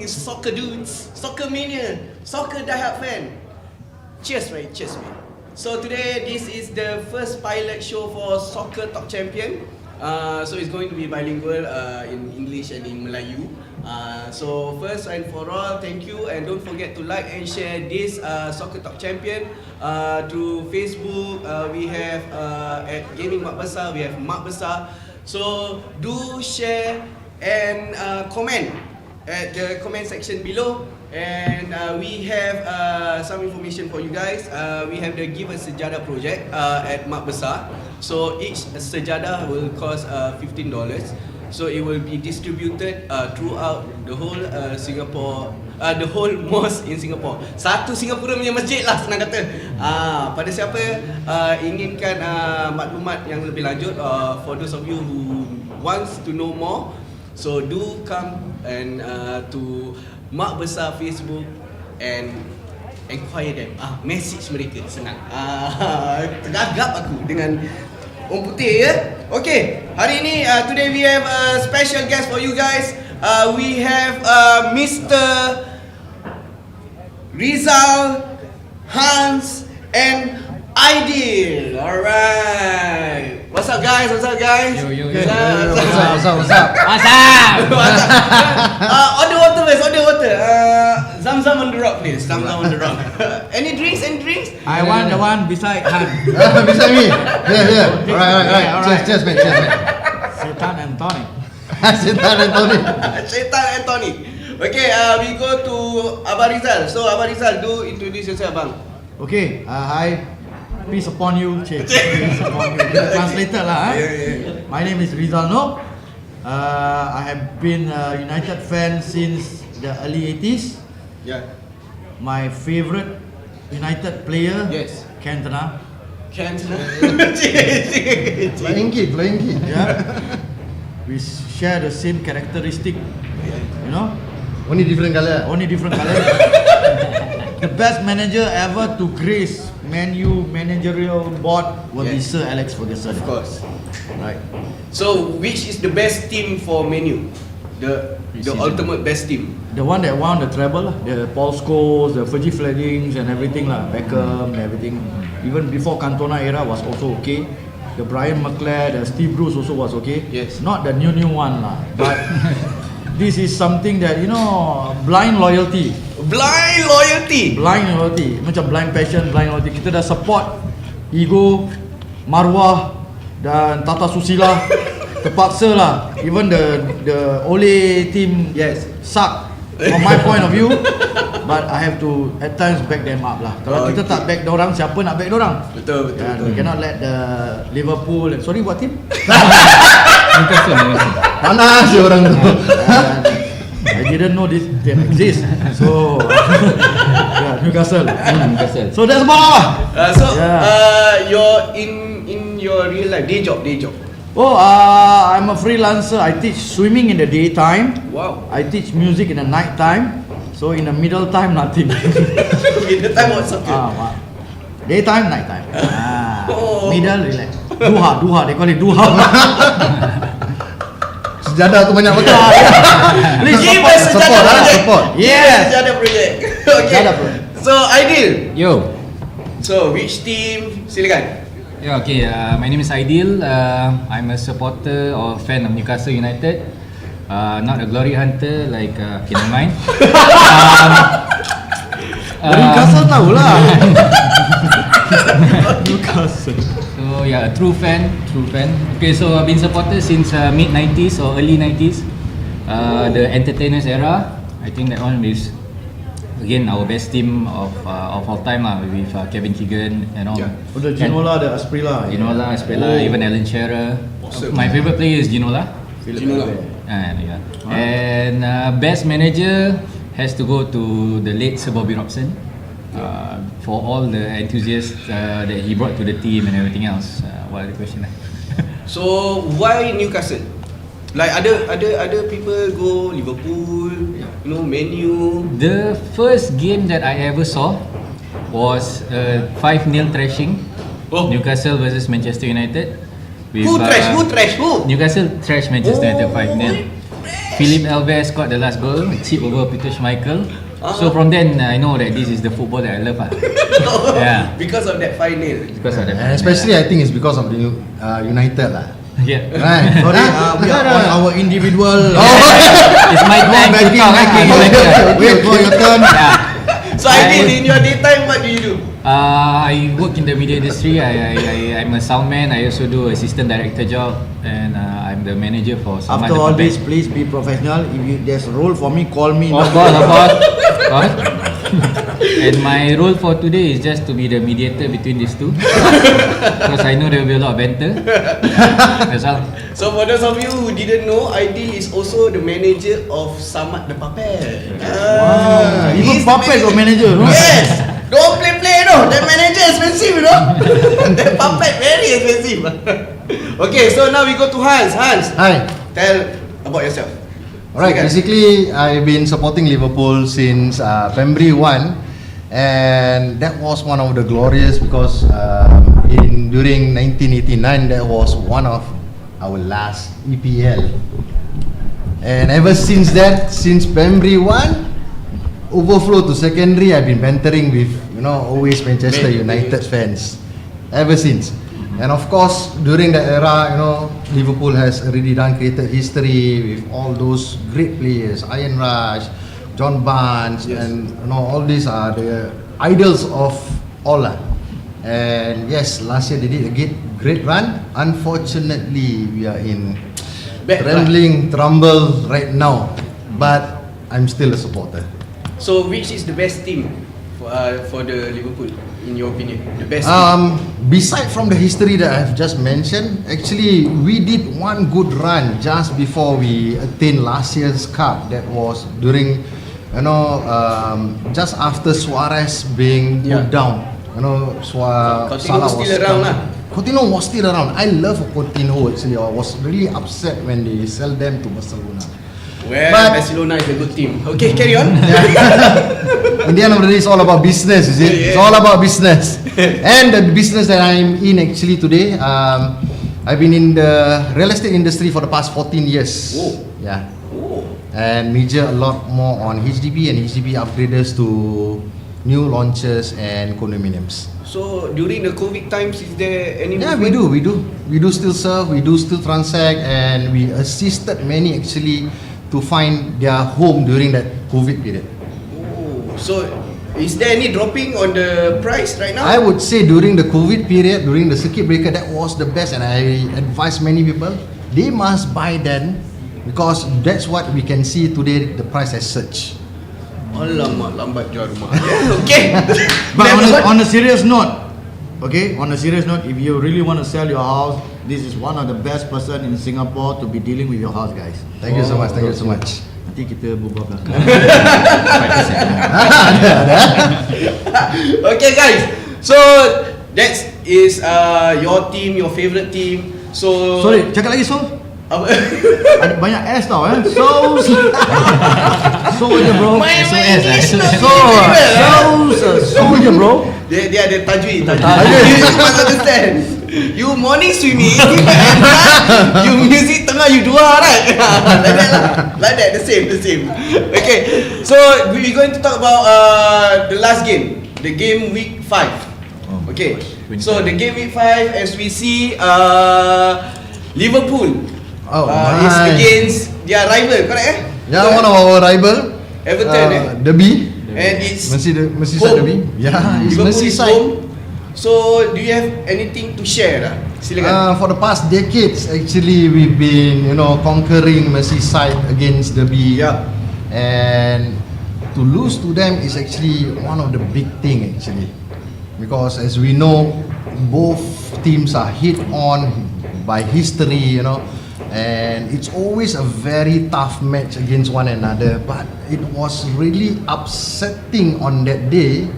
is soccer dudes, soccer mania, soccer diehard fan. Cheers, mate. Cheers, mate. So today, this is the first pilot show for Soccer Top Champion. So it's going to be bilingual in English and in Melayu. So first and for all, thank you, and don't forget to like and share this Soccer Top Champion through Facebook. We have at Gaming.MakBesar, we have MakBesar. So do share and comment at the comment section below. And we have some information for you guys. We have the Give a Sejadah project at MakBesar. So each sejadah will cost $15. So it will be distributed throughout the whole Singapore, the whole mosque in Singapore. Satu Singapura punya masjid lah, senang kata. Pada siapa inginkan maklumat yang lebih lanjut, for those of you who wants to know more, so do come and to MakBesar Facebook and inquire them. Message mereka, senang. Tergagap aku dengan orang putih ya. Okay, hari ini today we have a special guest for you guys. We have Mr. Rizal, Hans and Aidil. Alright. What's up guys? What's up guys? Yo. What's up? Order water please, order water. Zam-zam on the rock please. Zam-zam on the rock. Any drinks? I want the one beside Han. Beside me. Yeah. Alright. Cheers, mate. Setan and tonic. Setan and tonic. Okay, we go to Abang Rizal. So Abang Rizal, do introduce yourself, Abang. Okay, hi. Peace upon you, Cik. Peace upon you. Translated lah. Yeah. My name is Rizal No. I have been a United fan since the early 80s. Yeah. My favourite United player, Yes. Cantona. Flying kid. Yeah. We share the same characteristic. You know? Only different colour. The best manager ever to grace Man U managerial board will be Sir Alex Ferguson. Of course. Right. So which is the best team for Man U? The ultimate best team. The one that won the treble lah. The Paul Scholes, the Fergie Flemings and everything lah. Beckham and everything. Even before Cantona era was also okay. The Brian McClare, the Steve Bruce also was okay. Yes. Not the new one lah. But this is something that, you know, blind loyalty. Macam blind passion, blind loyalty. Kita dah support ego, marwah dan tata susila. Terpaksa lah. Even the Ole team suck from my point of view. But I have to at times back them up lah. Kalau kita tak back dorang, siapa nak back dorang? Betul. We cannot let the Liverpool. Sorry, what team? Panas je orang tu. I didn't know this can exist. So Newcastle. So that's about you're in your real life day job. I'm a freelancer. I teach swimming in the daytime. Wow. I teach music in the night time. So in the middle time, nothing. Middle time what's up? Daytime, night time. Middle, relax. Duha. They call it duha. Sejadah tu banyak betul. Please Give us sejadah project. Support. Yes. Sejadah project. Okay. So Aidil. Yo. So which team? Silakan. Yeah, okay. My name is Aidil. I'm a supporter or fan of Newcastle United. Not a glory hunter like never mind. Newcastle tahulah. Newcastle. So yeah, a true fan. Okay, so I've been supporter since mid 90s or early 90s. The entertainers era. I think that one is again our best team of all time lah, with Kevin Keegan and all. Yeah. The Ginola, the Asprilla. Even Alan Shearer. Awesome. My favorite player is Ginola. And best manager has to go to the late Sir Bobby Robson for all the enthusiasts that he brought to the team and everything else. What are the question? So why Newcastle? Like other people go Liverpool, Man U. The first game that I ever saw was 5-0 thrashing. Newcastle versus Manchester United. Who trash? Newcastle trashed Manchester United 5-0. Philip Alves scored the last goal, chip over Peter Schmeichel. So from then I know that this is the football that I love. Yeah. Because of that final. Because of that. And especially I think it's because of the United lah. Yeah. Right. Sorry, we are on our individual. It's my time to talk. Wait for your turn. So Aidil, in your daytime, what do you do? I work in the media industry. I'm a sound man. I also do assistant director job, and I'm the manager for some After other all company. this, please be professional. If there's a role for me, call me. Of course. And my role for today is just to be the mediator between these two, because I know there will be a lot of banter. That's all. So for those of you who didn't know, Aidil is also the manager of Samad the Puppet. Even puppet or manager, no? Yes! Don't play no! That manager expensive, you know? That puppet very expensive. Okay, so now we go to Hans. Hans, Hi. tell about yourself. Alright, Silakan. basically I've been supporting Liverpool since February 1, and that was one of the glorious because during 1989 that was one of our last EPL, and ever since that, since February 1 overflow to secondary, I've been bantering with always Manchester United fans ever since. And of course, during that era, Liverpool has already created history with all those great players, Ian Rush, John Barnes, Yes. and all these are the idols of all. And yes, last year they did a great run. Unfortunately, we are in Bad trembling trouble right now, but I'm still a supporter. So which is the best team for the Liverpool, in your opinion? The best team? Beside from the history that I've just mentioned, actually we did one good run just before we attained last year's cup. That was during, just after Suarez being moved down. Coutinho Salah still around lah. Coutinho was still around. I love Coutinho actually. I was really upset when they sell them to Barcelona. Well, But- Barcelona is a good team. Okay, carry on. In the end of the day, it's all about business, is it? Yeah. It's all about business. And the business that I'm in actually today, I've been in the real estate industry for the past 14 years. Oh. Yeah. Oh. And major a lot more on HDB and HDB upgraders to new launches and condominiums. So during the COVID times, is there any Yeah, movement? we do still serve, we do still transact, and we assisted many actually to find their home during that COVID period. Oh, so is there any dropping on the price right now? I would say during the COVID period, during the circuit breaker, that was the best, and I advise many people, they must buy then, because that's what we can see today, the price has surged. Alamak, lambat jual rumah. Okay. But on a serious note, if you really want to sell your house, this is one of the best person in Singapore to be dealing with your house, guys. Thank you so much, thank you so much. Nanti kita berbual belakang. Okay, guys. So that is your team, your favorite team. So Sorry, cakap lagi so. Apa? Ada banyak S tau So je bro. My SOS lah. English not So very So je bro. Dia ada tajwid. Tajwid. You must understand. You morning swimming, you music tengah you dua, right? Like that lah. Like that, the same. Okay. So we going to talk about the last game, the game week 5. Okay. So the game week 5, as we see, Liverpool is against their rival, correct? Yeah, one of our rival, Everton, Derby, and it's Merseyside home. Derby. Yeah, it's Liverpool is Merseyside. home. So do you have anything to share lah? Silakan. For the past decades, actually, we've been, conquering Merseyside against Derby. Yeah. And to lose to them is actually one of the big thing actually, because as we know, both teams are hit on by history, and it's always a very tough match against one another. But it was really upsetting on that day,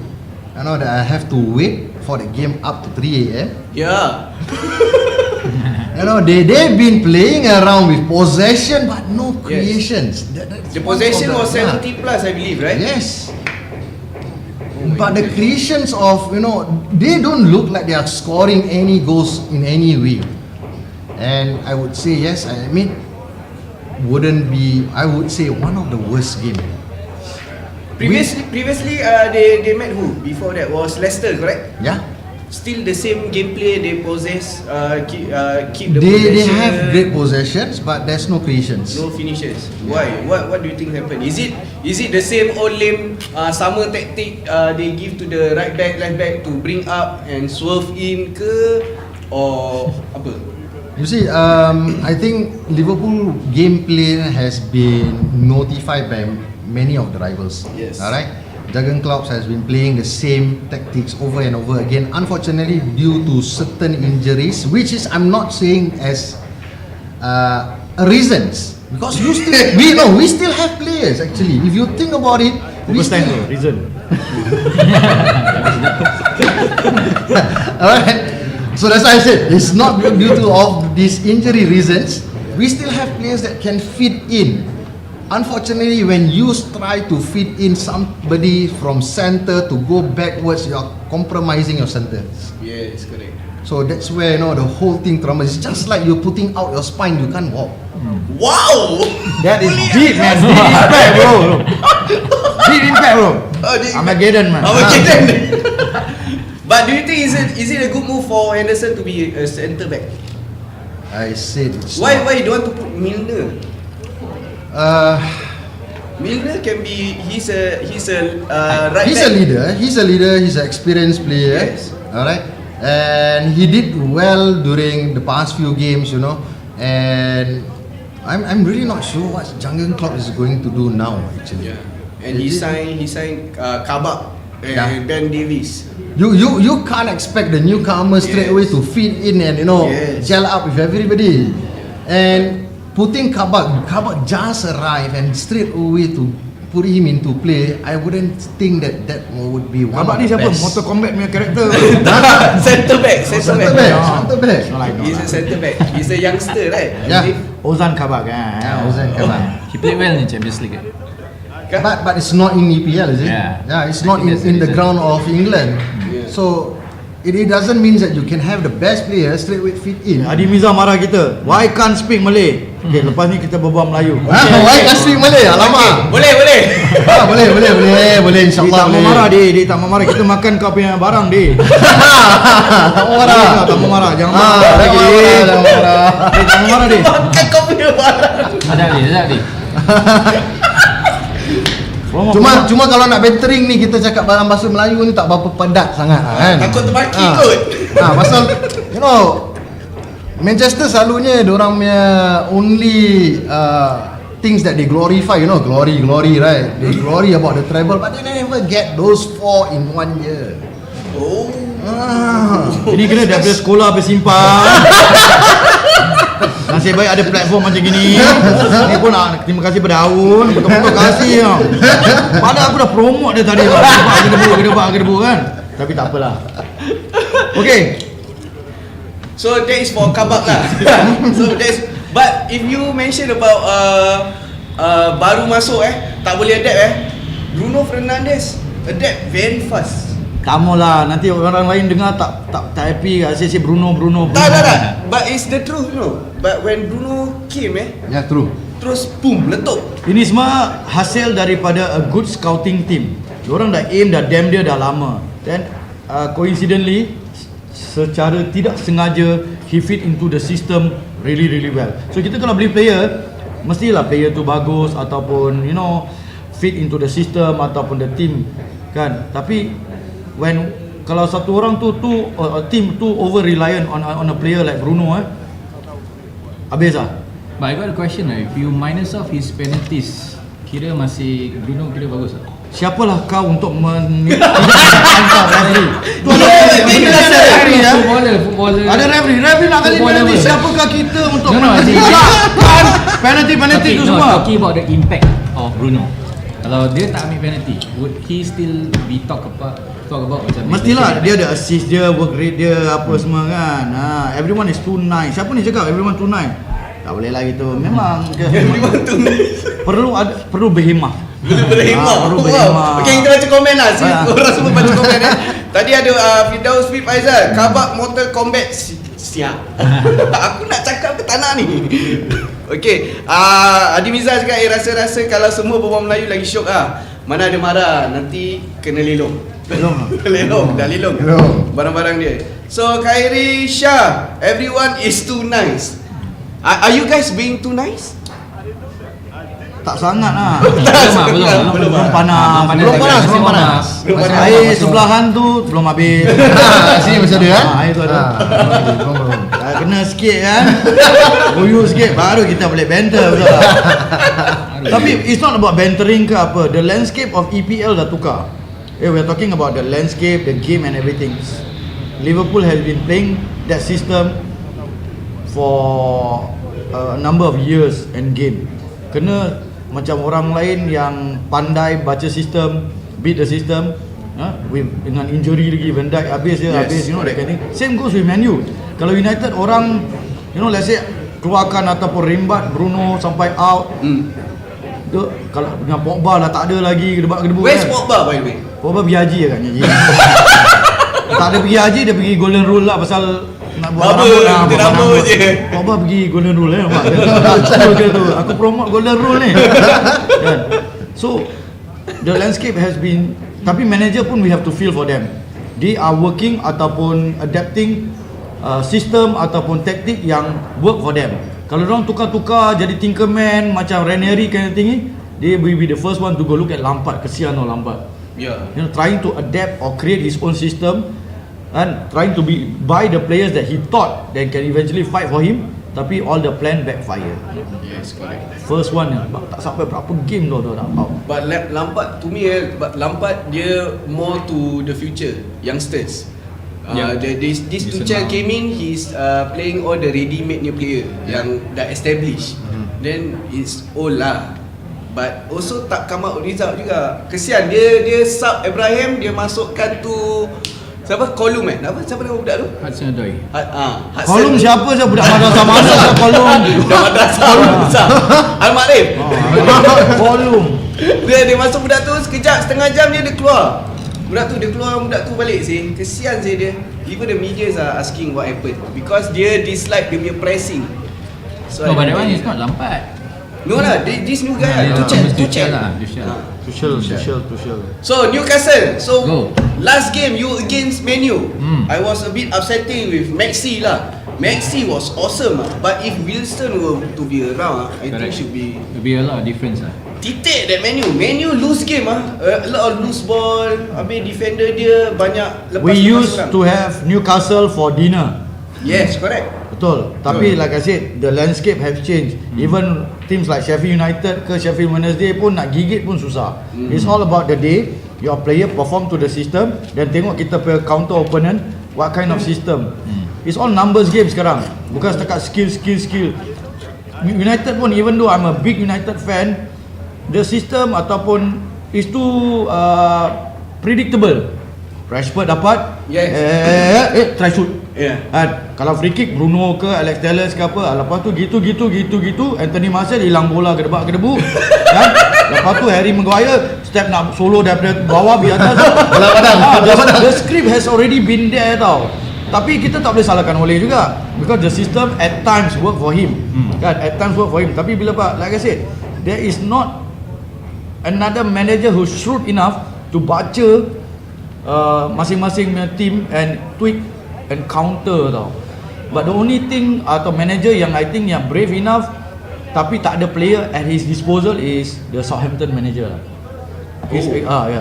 that I have to wait for the game up to 3 a.m. Yeah. They've been playing around with possession but no creations. That's The one possession of was 70 plus, I believe, right? Yes. my But the goodness. creations of, they don't look like they are scoring any goals in any way. And I would say, yes, I admit, wouldn't be, I would say, one of the worst game. Previously, they met who? Before that was Leicester, correct? Yeah. Still the same gameplay they possess. Keep the They possession. have great possessions, but there's no creations. No finishes. Why? What do you think happened? Is it the same old lame summer tactic they give to the right back, left back to bring up and swerve in ke, or apa? You see, I think Liverpool gameplay has been notified by many of the rivals. Yes. Alright. Jurgen Klopp has been playing the same tactics over and over again. Unfortunately, due to certain injuries, which is I'm not saying as reasons, because we still have players actually. If you think about it, we still, reason. alright. So that's why I said it's not due to all these injury reasons. We still have players that can fit in. Unfortunately, when you try to fit in somebody from center to go backwards, you are compromising your center. Yes, correct. So that's where the whole thing traumas. It's just like you're putting out your spine, you can't walk. Wow! That is deep, man. Deep impact, bro. Deep impact, bro. Armageddon, man. Armageddon. But do you think is it a good move for Henderson to be a centre back? I said it's Why not. you don't want to put Milner? Milner can be he's a right He's back. a leader. He's an experienced player. Yes. Alright. And he did well during the past few games, And I'm really not sure what Jurgen Klopp is going to do now actually. Yeah. And he signed Kabak and Ben Davies. You can't expect the newcomer straight away to fit in and Yes. gel up with everybody. And putting Kabak just arrived and straight away to put him into play, I wouldn't think that would be one Abang of ni the siapa? best. Mortal Kombat punya karakter. Centre back. Centre back. He's a centre back. He's a youngster, right? Yeah. Ozan Kabak kan. Ozan Kabak. He played well in Champions League. But it's not in EPL, is it? Yeah. It's I not think that's in the the reason. ground of England. Yeah. So it doesn't mean that you can have the best player straight away fit in. Adi Miza marah kita. Why can't speak Malay? Okay, lepas ni kita berbual Melayu. Why can't speak Malay? Alamak. Boleh. Boleh Dia insyaAllah tak mau boleh. marah dia tak mau marah. Kita makan kau punya barang dia. Tak mau marah. Tak mau marah. Jangan marah lagi. Jangan marah. Dia tak mau marah dia. Makan kau punya barang. Ada ni. Cuma kalau nak bantering ni kita cakap dalam bahasa Melayu ni tak berapa pedas sangat kan. Takut terbaki kot. Pasal Manchester selalunya diorang punya only things that they glorify, glory, right? They glory about the treble, but they never get those 4 in 1 year. Oh. Ini kena daripada sekolah bersimpan. Nasib baik ada platform macam gini. Ni pun terima kasih pada Aun. Betul-betul kasih tau. Padahal aku dah promote dia tadi tau. Gedebuk kan. Tapi tak apalah. Okay. So that is for Kabak lah. But if you mention about baru masuk tak boleh adapt Bruno Fernandes adapt very fast. Kamu lah, nanti orang lain dengar tak happy, asyik Bruno. Tak. But it's the truth, But when Bruno came, Ya, true. terus boom, letup. Ini semua hasil daripada a good scouting team. Diorang dah aim, dah damn dia dah lama. Then coincidentally, secara tidak sengaja, he fit into the system really well. So kita kalau beli player, mestilah player tu bagus ataupun fit into the system ataupun the team kan. Tapi kalau satu orang tu team tu over reliant on a player like Bruno habis lah. But I got a question If you minus off his penalties, kira masih Bruno kira bagus tak? Siapalah kau untuk hantar referee? Tu ada referee ya. Footballer. Ada referee nak kasi penalty. Siapakah kita untuk penalty tu semua? Talking about the impact of Bruno. Kalau dia tak ambil penalty, would he still be talk about macam Mestilah dia ada assist dia, work rate dia apa semua kan. Everyone is too nice. Siapa ni cakap everyone too nice? Tak boleh lah gitu. Memang Everyone too nice. perlu berhemah. Perlu berhemah. Okay, kita baca komen lah. Orang semua baca komen Tadi ada Firdaus Fit Faizal, Kabak Mortal Kombat siap. Aku nak cakap ke tak nak ni? Okay, Adi Miza cakap rasa-rasa kalau semua berbual Melayu lagi syok Mana ada marah, nanti kena lelong. Lelong, dah lelong barang-barang dia. So Khairi, Shah, everyone is too nice. Are you guys being too nice? Tak sangat lah. Belum panas. Air sebelahan tu belum habis. Sini masih ada kan? Air tu ada. Kena sikit kan. Goyuk sikit baru kita boleh banter betul tak? Tapi it's not about bantering ke apa. The landscape of EPL dah tukar. We're talking about the landscape, the game and everything. Liverpool has been playing that system for a number of years and game. Kena macam orang lain yang pandai baca sistem, beat the system, dengan injury lagi, Van Dijk habis habis, you know that kind of thing. Same goes with Man U. Kalau United orang, you know, let's say keluarkan ataupun rimbat Bruno sampai out. Tu kalau dengan Pogba dah tak ada lagi gedebak-gedebu. Where's Pogba by the way? Pogba pergi haji kan haji. Tak ada pergi haji, dia pergi Golden Rule lah pasal nak buat rambut je. Pogba pergi Golden Rule nampak. Dia tu aku promote Golden Rule ni. Kan? So the landscape has been, tapi manager pun we have to feel for them. They are working ataupun adapting sistem ataupun taktik yang work for them. Kalau orang tukar-tukar jadi Tinkerman macam Ranieri kind of thing, they will be the first one to go look at Lampard. Kesian Lampard. Yeah. You know, trying to adapt or create his own system and trying to buy the players that he thought that can eventually fight for him, tapi all the plan backfire. Yes, correct. First one tak sampai berapa game dah dah out. But Lampard to me, Lampard dia more to the future youngsters. This Tuchel came in, he's playing all the ready-made new player yang dah established. Then it's old lah. But also tak come out result juga. Kesian dia sub Ibrahim, dia masukkan tu siapa? Kolum siapa nama budak tu? Hudson Odoi. Kolum siapa budak madrasah mana Kolum? Budak madrasah. Almarif. Kolum. Dia masuk budak tu sekejap, setengah jam dia keluar. Budak tu balik sih. Kesian sih dia. Even the media are asking what happened because dia dislike dia punya pressing. So but that one is not Lampard. No lah, this new guy Tuchel. So Newcastle. So go. Last game you against Man U. I was a bit upsetting with Maxi lah. Maxi was awesome but if Wilson were to be around, I think should be a lot of difference titik that Man U lose game a lot of loose ball. Habis defender dia banyak lepas. We used to have Newcastle for dinner. Yes, correct. Betul. Tapi like I said, the landscape have changed. Even teams like Sheffield United ke Sheffield Wednesday pun nak gigit pun susah. It's all about the day your player perform to the system, dan tengok kita punya counter opponent what kind of system. It's all numbers game sekarang. Bukan setakat skill. United pun, even though I'm a big United fan, the system ataupun is too predictable. Rashford dapat, try shoot. Kalau free kick Bruno ke Alex Telles ke apa, lepas tu gitu Anthony Martial hilang bola gedebak-gedebu kan. Lepas tu Harry Maguire step nak solo daripada bawah pergi atas. The script has already been there tau. Tapi kita tak boleh salahkan Ole juga, because the system at times work for him. Kan, at times work for him. Tapi bila like I said, there is not another manager who's shrewd enough to baca masing-masing team and tweak and counter tau. But the only thing atau manager yang I think yang brave enough tapi tak ada player at his disposal is the Southampton manager lah.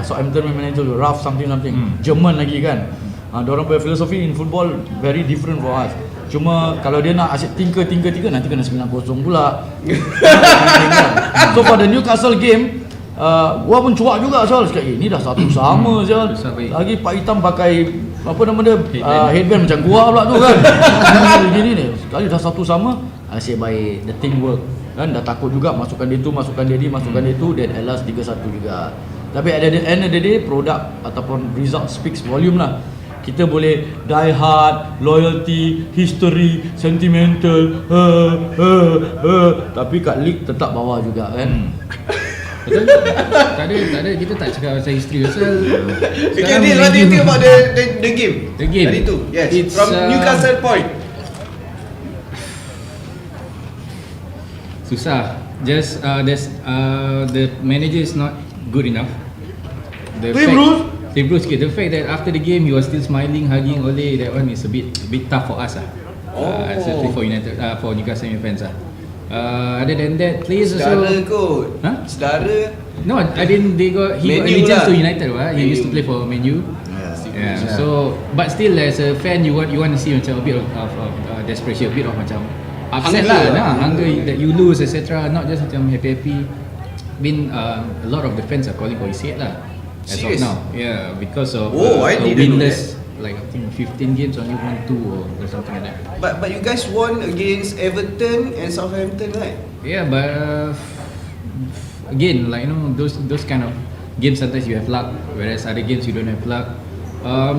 Southampton manager Ralph something. German lagi kan. Diorang punya filosofi in football very different for us. Cuma kalau dia nak asyik tinker nanti kena 9-0 pula. So for the Newcastle game, gua pun cuak juga Syal. Cakap ni dah satu sama Syal. Lagi Pak Hitam pakai apa nama dia, headband macam gua pula tu kan. Gini ni sekali dah satu sama, asyik baik, the team work kan. Dah takut juga masukkan dia tu, masukkan dia tu, dan at last 3-1 juga. Tapi at the end of the day, product ataupun result speaks volume lah. Kita boleh die hard, loyalty, history, sentimental, tapi kat league tetap bawah juga kan. Betul? Tak ada, kita tak cakap pasal history pasal. Okay, what do you think about the game? The game. Tadi tu, yes. It's, from Newcastle point. Susah. Just the manager is not good enough. Bruce, the fact that after the game he was still smiling, hugging Ole, that one is a bit tough for us especially for United, for Newcastle fans other than that, players also. Sedara kot. Sedara. No, I didn't. He got allegiance to United, right? He used to play for Man U. Yeah. So, but still as a fan, you want to see macam a bit of desperation, a bit of macam upset hunger that you lose, etc. Not just macam happy. A lot of the fans are calling for his head lah. As Serious? of now, yeah, because of I a didn't know winless, like I think 15 games only won 2 or something like that. But you guys won against Everton and Southampton, right? Yeah, but again, like those kind of games sometimes you have luck, whereas other games you don't have luck.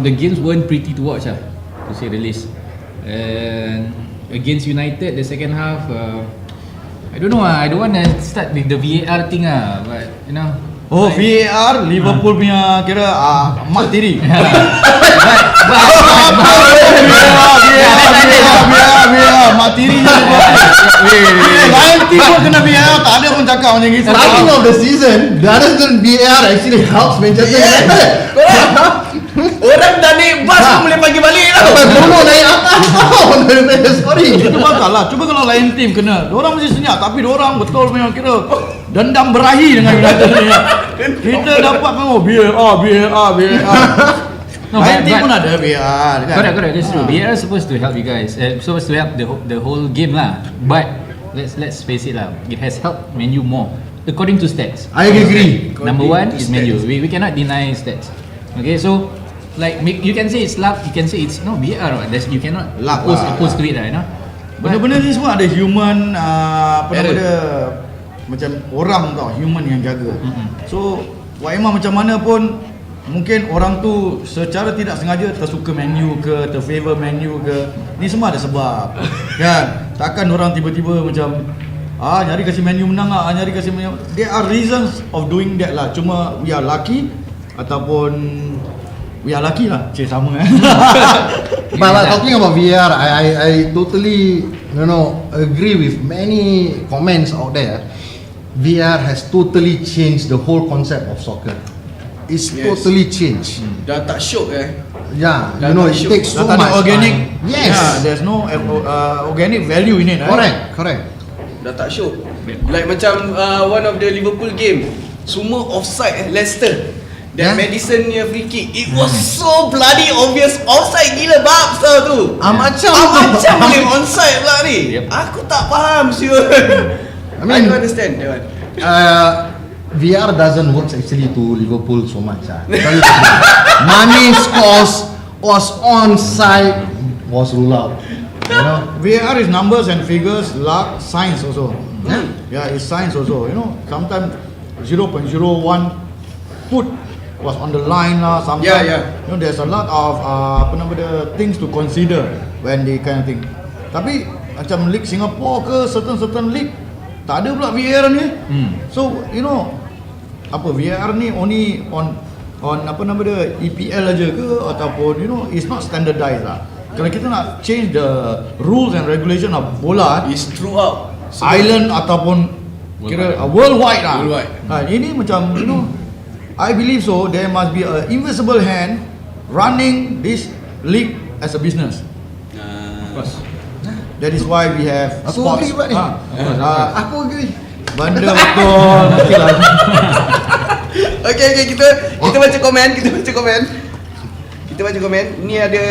The games weren't pretty to watch, to say the least. And against United, the second half, I don't know. I don't want to start with the VAR thing, but VAR Liverpool punya kira mak tiri. VAR mak tiri. Lain team pun kena VAR, tak ada pun cakap macam gitu. Starting of the season, doesn't VAR actually helps Manchester United? Orang dah naik bas pun boleh pagi balik tau. Bruno naik atas tau. Scoring. Itu bakal lah. Cuba kalau lain team kena, diorang mesti senyap, tapi diorang betul memang kira dendam berahi dengan United ni. Kita dapat VAR. Lain team pun ada VAR kan. Correct, that's true. VAR is supposed to help you guys. Supposed to help the whole game lah. But let's face it lah, it has helped Man U more according to stats. I agree. Number one is Man U. We cannot deny stats. Okay, so like you can say it's luck, you can say it's no VAR. You cannot oppose to it, right? Benda-benda ni semua ada human macam orang tau, human yang jaga. So Waimah macam mana pun mungkin orang tu secara tidak sengaja tersuka Man U ke, terfavor Man U ke, ni semua ada sebab. Kan? Takkan orang tiba-tiba macam nyari kasi Man U menang lah, nyari kasi Man U. There are reasons of doing that lah. Cuma we are lucky ataupun we are lucky lah. Sama But talking about VAR, I totally agree with many comments out there. VAR has totally changed the whole concept of soccer. It's totally changed. Dah tak syok Yeah, Dah it tak takes so tak much ada organic. time. Yes. There's no organic value in it. Correct. Dah tak syok. Like macam one of the Liverpool game, semua offside Leicester. Dan Madison punya free kick, it was so bloody obvious offside gila babs tau tu. Macam boleh onside pula ni. Aku tak faham siul. I don't understand that one. VR doesn't work actually to Liverpool so much. Mane scores, was onside, was ruled out. VAR is numbers and figures, luck, science also. Yeah, it's science also. Sometimes 0.01 foot was on the line lah. Sometimes there's a lot of things to consider when they kind of thing. Tapi macam league Singapore ke certain league tak ada pula VAR ni. So VAR ni only on EPL aja ke ataupun it's not standardized lah. Kalau kita nak change the rules and regulation of bola, It's throughout island ataupun kira worldwide lah. Ini macam I believe so. There must be an invisible hand running this league as a business. Of course. That is why we have Aku sports. agree pula ni. Aku agree. Benda betul. Nantilah. Okay, kita baca komen. Ni ada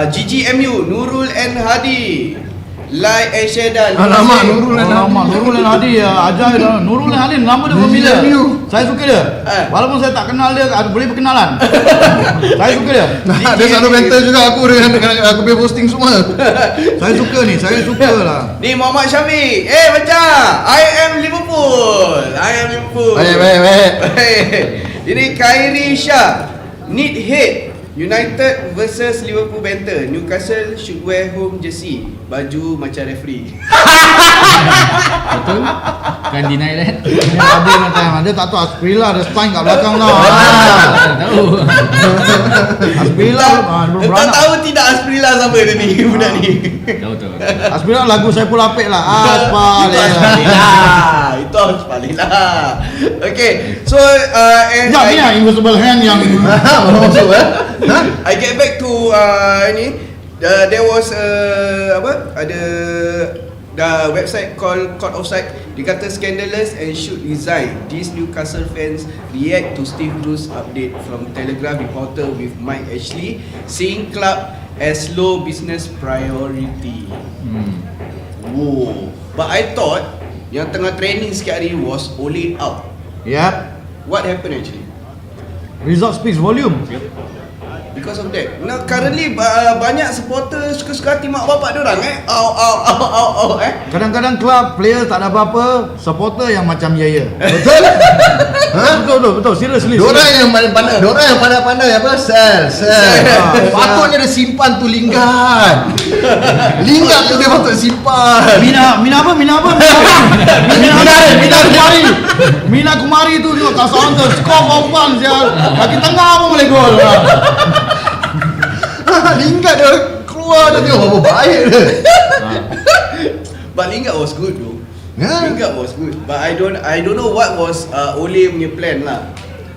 GGMU Nurul N Hadi. Like and share dan Alamak, Nurul N Hadi ajar dah. Nurul N Hadi nama dia familiar. Saya suka dia. Walaupun saya tak kenal dia, boleh berkenalan. Saya suka dia. Dia selalu banter juga aku dengan aku punya posting semua. Saya suka lah. Ni Muhammad Syafiq. Macam I am Liverpool. Baik. Ini Khairi Shah. Need head United versus Liverpool banter. Newcastle should wear home jersey, baju macam referee. Betul? Can't deny that. Ada macam dia tak tahu Asprilla ada spine kat belakang tau. Tahu. Asprilla belum Kau beranak. tahu tidak Asprilla siapa dia ni, budak ni? Tahu. Asprilla lagu saya pun lapik lah. Itu Asprilla. Itu Asprilla. Okay, so Ya, ni lah invisible hand yang Masuk I get back to ni. There was ada website called Court of Sight. Dia kata scandalous and should resign. These Newcastle fans react to Steve Bruce update from Telegraph reporter with Mike Ashley seeing club as low business priority. Whoa. But I thought yang tengah training sikit hari was Ole out. Yep. What happened actually? Result speaks volume. Because of that. Now currently banyak supporter suka-suka hati mak bapak diorang Kadang-kadang club player tak ada apa-apa, supporter yang macam ya. Betul? Betul. Seriously. Diorang yang pandai-pandai apa? Sell. Patutnya dia simpan tu linggan. Linggan tu dia patut simpan. Mina Kumari tu tengok kat Southampton skor kompang sial. Kaki tengah pun boleh gol. Lingard dia keluar dia tengok berapa baik dia. But Lingard was good though. Yeah. Lingard was good. But I don't know what was Ole punya plan lah.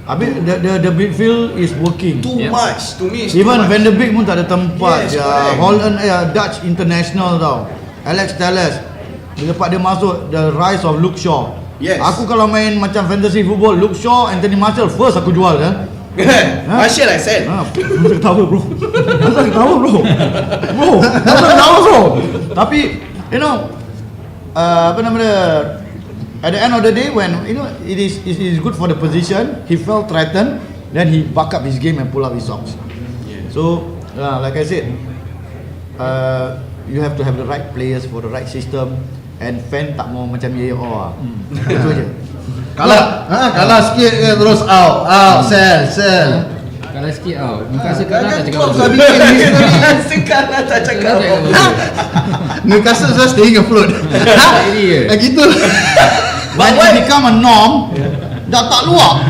Habis the midfield is working. Too much to me. Even Van der Beek pun tak ada tempat. Yes, correct. Holland Dutch international tau. Alex Telles. Lepas dia masuk the rise of Luke Shaw. Yes. Aku kalau main macam fantasy football, Luke Shaw, Anthony Martial first aku jual kan. Martial I said. Masa ketawa bro. Masa ketawa bro. Tapi you know apa nama dia, at the end of the day when you know it is good for the position, he felt threatened, then he buck up his game and pull up his socks. So like I said, you have to have the right players for the right system, and fan tak mau macam ye itu je. Kalah sikit ke terus out, sell. Kalah sikit out. Newcastle kalah tak cakap Klopp apa. Sekarang tak cakap apa. Newcastle just staying afloat. Gitu. When it become a norm, dah tak luak,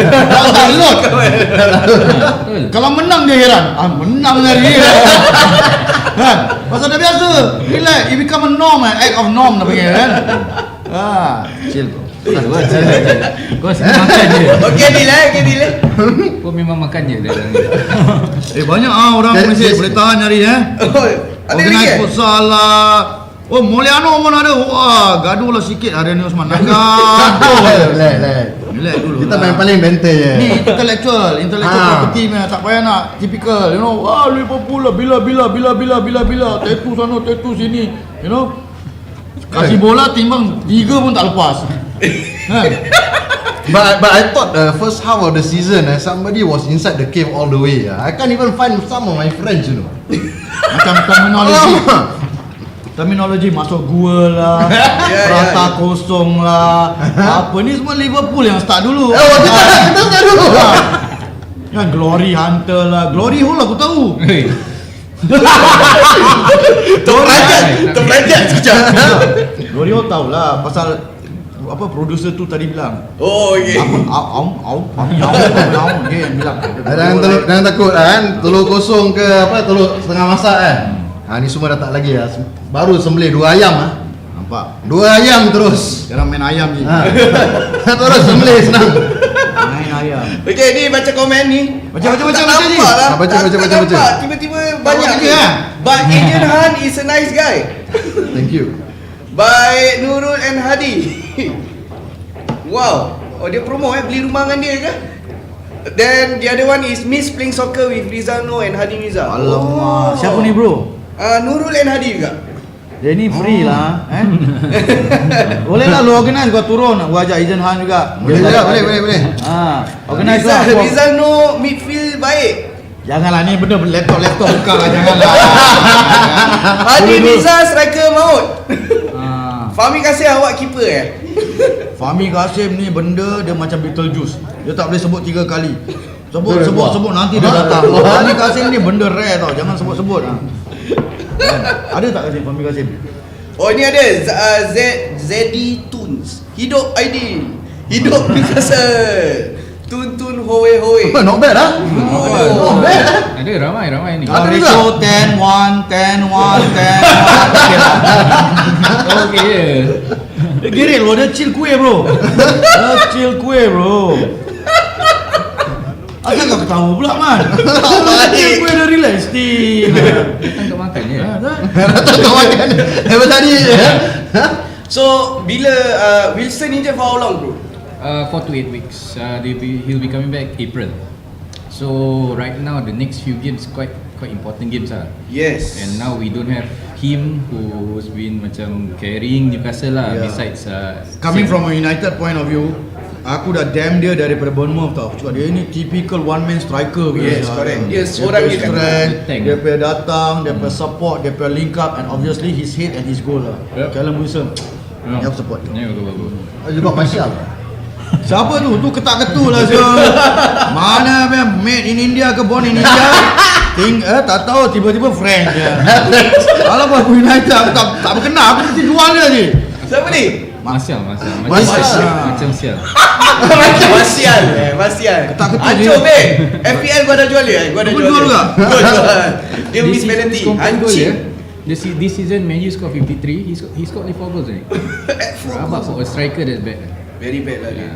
dah tak load. Kalau menang dia heran, menang hari ni kan? Pasal dah biasa. Relax, it become a norm, act of norm dah panggil kan. Chill bro. Kau senang makan je. Okay deal. Kau memang makan je dalam ni. Banyak orang Malaysia boleh tahan hari Ada lagi Organize futsal lah. Oh, Moliano pun ada. Wah, gaduh lah sikit hari ni Osman. Relax dulu. Kita main paling banter je. Ni intellectual property ni, tak payah nak typical, you know. Liverpool lah bila tattoo sana tattoo sini, you know. Kasih bola timbang 3 pun tak lepas. But I thought the first half of the season somebody was inside the cave all the way. I can't even find some of my friends, you know. Macam terminologi masuk gua lah, rata kosong lah. Apa ni semua Liverpool yang start dulu. Kita start dulu. Kan Glory Hunter lah, Glory Hole aku tahu. Terperanjat sekejap. Glory Hole tahu lah pasal apa producer tu tadi bilang. Oh okay. Dia yang bilang. Jangan takut kan. Telur kosong ke apa, telur setengah masak kan. Ni semua dah tak lagi lah. Baru sembelih 2 ayam Nampak? 2 ayam terus. Sekarang main ayam je. Terus sembelih senang. Main ayam. Okay, ni baca komen ni. Baca Tak ni. nampak lah. Baca. nampak. Tiba-tiba banyak Baca ni. lah. But Adrian Han is a nice guy. Thank you. By Nurul and Hadi. Wow. Oh, dia promo beli rumah dengan dia ke? Then the other one is Miss playing soccer with Rizal Noor and Hadi Miza. Alamak, siapa ni bro? Nurul and Hadi juga. Dia ni free lah, Boleh lah lu organize gua turun, gua ajak Izan Han juga. Boleh. Organize lah. Rizal Noor midfield baik. Janganlah ni benda laptop buka lah, janganlah. Hadi Miza striker maut. Fahmi kasih awak keeper Fahmi Kasim ni benda dia macam Beetlejuice. Dia tak boleh sebut 3 kali. Sebut nanti dia datang. Fahmi Kasim ni benda rare tau. Jangan sebut-sebut ah. Ada tak Kasim Fahmi Kasim? Oh ini ada Zeddy Tunes. Hidup ID. Hidup Newcastle. Tun hoe. Not bad lah. Oh. Ada ramai ni. Ratio 10-1, 10-1, 10-1. Okay je. Dia geril bro, dia chill kuih bro. Asal kau ketawa pula man? Chill kuih dia relax. Datang untuk makan je. Datang kau makan. Lepas tadi. So bila Wilson ni je for how long bro? 4 to 8 weeks. He'll be coming back April. So right now the next few games quite important games lah. Yes. And now we don't have him who's been macam carrying Newcastle lah. Yeah. Besides Coming from a United point of view, aku dah damn dia daripada Bournemouth tau. Cuma dia ni typical one man striker. Yes, correct. Dia seorang je kan. Dia punya datang, dia punya support, dia punya link up, and obviously his hit and his goal lah. Yep. Callum Wilson. Ni aku support. Ni bagus. Juga Martial. Siapa tu? Tu ketak-ketul lah siapa. Mana punya made in India ke born in India? Tak tahu tiba-tiba French je. Kalau aku United aku tak berkenal, aku mesti jual dia je. Siapa ni? Martial. Macam sial. Martial. Ketak-ketul Hancur dia. beh. FPL gua dah jual dia. Gua dah Kau jual jual dia. juga? Jual. Dia miss penalty. Hancur. This season Man U scored 53. He scored only 4 goals only. Rabak for a striker that's bad. Very bad lah dia.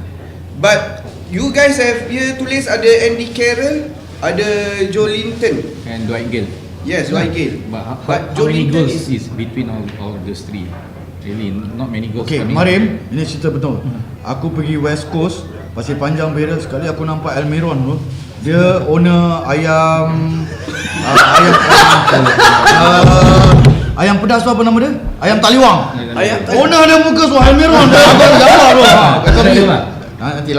But you guys have here tulis ada Andy Carroll, ada Joe Linton. And Dwight Gale. Yes, Dwight Gale. But how Joe many Linton goals is between all those three? Really, not many goals Okay, coming. Marim, ini cerita betul. Aku pergi West Coast, Pasir Panjang Beira, sekali aku nampak Almiron tu. Dia owner ayam pedas tu apa nama dia? Ayam taliwang. Owner dia muka tu Almiron. Dia abang gambar tu. Kata dia. Nanti.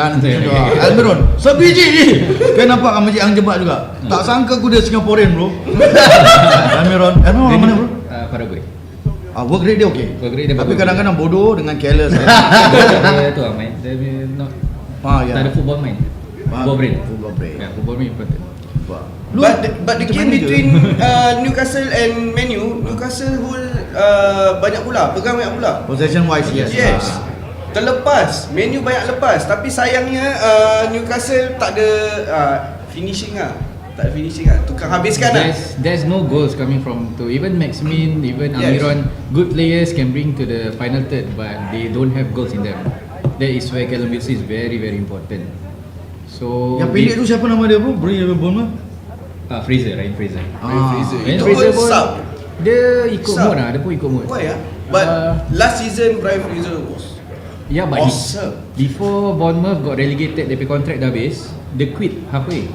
Almiron. Sebiji ni. Kau nampak kan Masjid Ang Jebat juga. Tak sangka aku dia Singaporean bro. Almiron orang mana bro? Paraguay. Work rate dia okey. Work rate dia Tapi bagus. kadang-kadang bodoh dengan careless. Dia tu lah main. Dia not. Ya. Tak ada football main. Football brain. Football brain. Yeah, football brain important. But the game between Newcastle and Man U, Newcastle hold banyak bola, pegang banyak bola. Possession wise, yes. Terlepas, Man U banyak lepas, tapi sayangnya Newcastle tak ada finishing lah. Tak ada finishing lah. Tukang habiskan lah. There's no goals coming from to even Maximin, even Almiron. Good players can bring to the final third, but they don't have goals in them. That is where Callum Wilson is very important. So Yang pendek tu siapa nama dia bro? Bournemouth? Ryan Fraser. Itu Fraser pun pun sub. dia ikut Sub. mood lah, dia pun ikut mood. Why ah? But last season Brian Fraser was Yeah, but awesome. before Bournemouth got relegated, dia punya contract dah habis, dia quit halfway.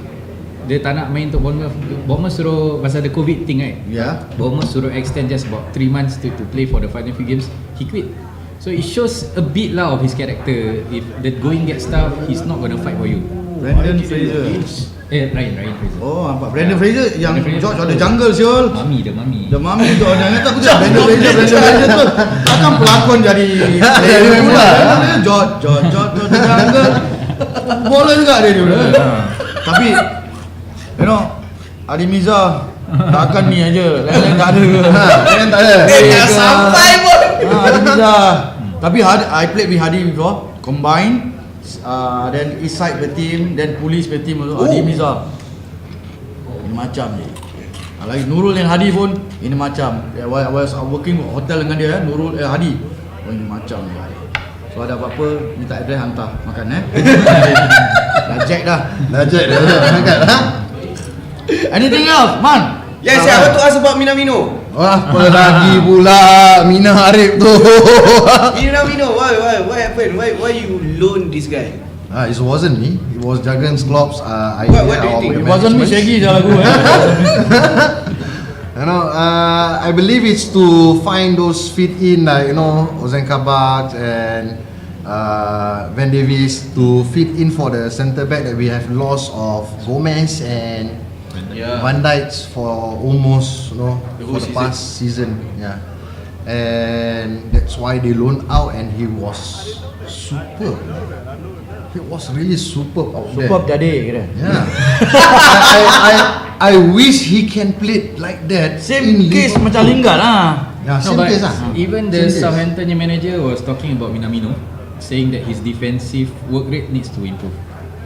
Dia tak nak main untuk Bournemouth. Bournemouth suruh pasal the COVID thing right. Ya. Bournemouth suruh extend just about 3 months to play for the final few games. He quit. So it shows a bit lah of his character. If the going gets tough, he's not gonna fight for you. Brandon Fraser. Ryan Fraser. Oh, nampak Brandon Fraser yang Brandon Fraser. George of the Jungle siul. Mami. The Mummy tu orang kata aku cakap Brandon Fraser tu. Takkan pelakon jadi player pula. George of the Jungle. Boleh juga dia tu. Tapi you know, Adi Miza takkan ni aja. Lain-lain tak ada ke? Lain tak ada. Dah sampai pun. Adi Miza. Tapi I played with Hadi before. Combine. Then East Side per team, then Police per team also. Adi Miza. Ini macam je. Lagi Nurul dan Hadi pun ini macam. I was working hotel dengan dia, Nurul Hadi. Oh ini macam je. So ada apa-apa minta address hantar makan Dah jack dah. Angkat lah. Anything else, Man? Yes, I want to ask about Minamino. Wah, apa lagi pula Mina Arif tu. Minamino, what happened? Why you loan this guy? It wasn't me. It was Jurgen Klopp's What idea do you of think? the It wasn't me, management. Shaggy je lagu You know, I believe it's to find those fit in, like Ozan Kabak and Van Davies to fit in for the centre back that we have lost of Gomez and Van Dijk for almost for the past season. Yeah. and that's why they loaned out, and he was superb. He was really superb out there. Superb jadi kira. Yeah. I wish he can play like that. Same case Liverpool. macam Lingard lah. Yeah, No, same but case lah. even the Same case. Southampton manager was talking about Minamino, saying that his defensive work rate needs to improve.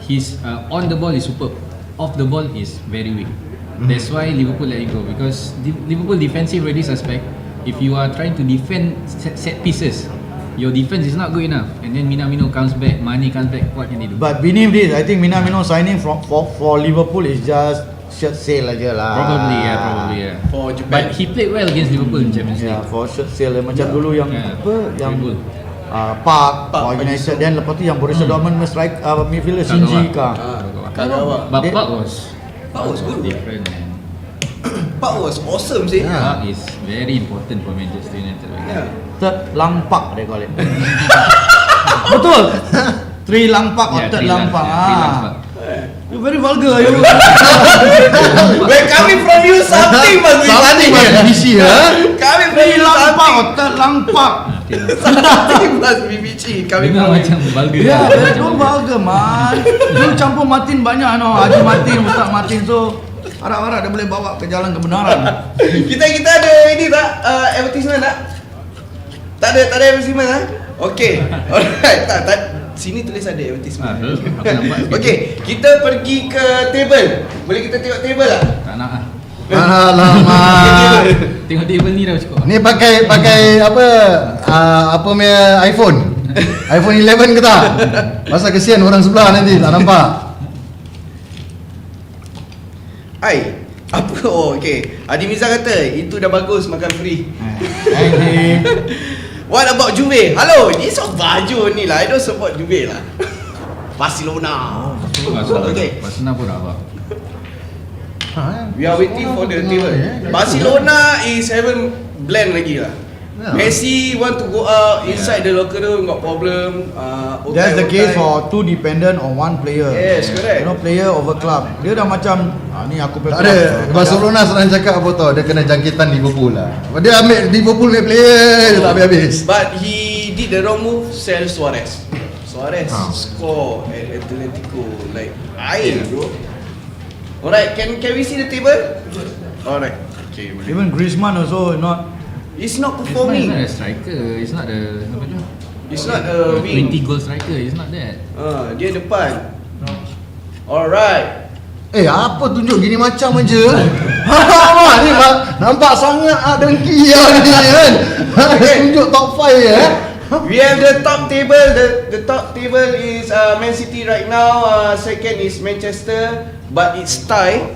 His on the ball is superb, off the ball is very weak. That's why Liverpool let it go, because Liverpool defensive already suspect. If you are trying to defend set pieces, your defense is not good enough, and then Minamino comes back, Mane comes back, what can they do? But beneath this, I think Minamino signing for Liverpool is just shirt sale aja lah. Probably yeah. For Japan. But he played well against Liverpool in Champions League. Yeah, for shirt sale macam dulu yang Yeah. yang Liverpool. Park Park for bagi United, so. then lepas tu yang Borussia Dortmund strike midfielder Shinji Ka. Kagawa. But They- Park was good. different, man. Park was awesome sih. Yeah. Park is very important for Manchester United right now. Yeah. Third Langpak they call it. Betul. Three Langpak or Yeah, third three Langpak. Langs, yeah, three Langs Park. You very vulgar you. When coming from you, something must be Something funny. must be fishy, huh? Coming from Three you, Langpak or something. third Langpak. Something must be bitchy. Coming Dengar from you. macam vulgar. Ya, don't vulgar man. You campur Martin banyak no. Haji Martin, Ustaz Martin, so harap-harap dia boleh bawa ke jalan kebenaran. Kita ada ini tak? Advertisement tak? Tak ada advertisement ah? Okay. Alright, tak. Sini tulis ada advertisement. Aku nampak sikit. Okay, kita pergi ke table. Boleh kita tengok table tak? Tak nak lah. Alamak. Tengok table ni dah cukup. Ni pakai apa punya iPhone 11 ke tak? Pasal kesian orang sebelah nanti tak nampak. Ai, apa? Oh, okay. Adi Miza kata itu dah bagus makan free. What about Juve? Hello, ni sok baju ni lah. I don't support Juve lah. Barcelona. Okay. Barcelona pun dah apa. We are waiting for the table. Barcelona is haven't blend lagi lah. Yeah. Messi want to go out inside the locker room, got problem. That's the case for two dependent on one player. Yes, correct. You know, player over club. Dia dah macam ni aku Tak ada. Barcelona senang cakap apa tau, dia kena jangkitan Liverpool lah. Dia ambil Liverpool punya player, dia tak habis-habis. But he did the wrong move, sell Suarez. Suarez score at Atletico like air, bro. Alright, can we see the table? Alright. Okay, boleh. Even Griezmann also not. It's not It's performing. not a striker. It's not a apa tu? It's not a wing. 20 goal striker. It's not that. Dia depan. Alright. Apa tunjuk gini macam aja. Ni nampak sangat dengki ni kan. Tunjuk top 5 We have the top table. The top table is Man City right now. Second is Manchester, but it's tie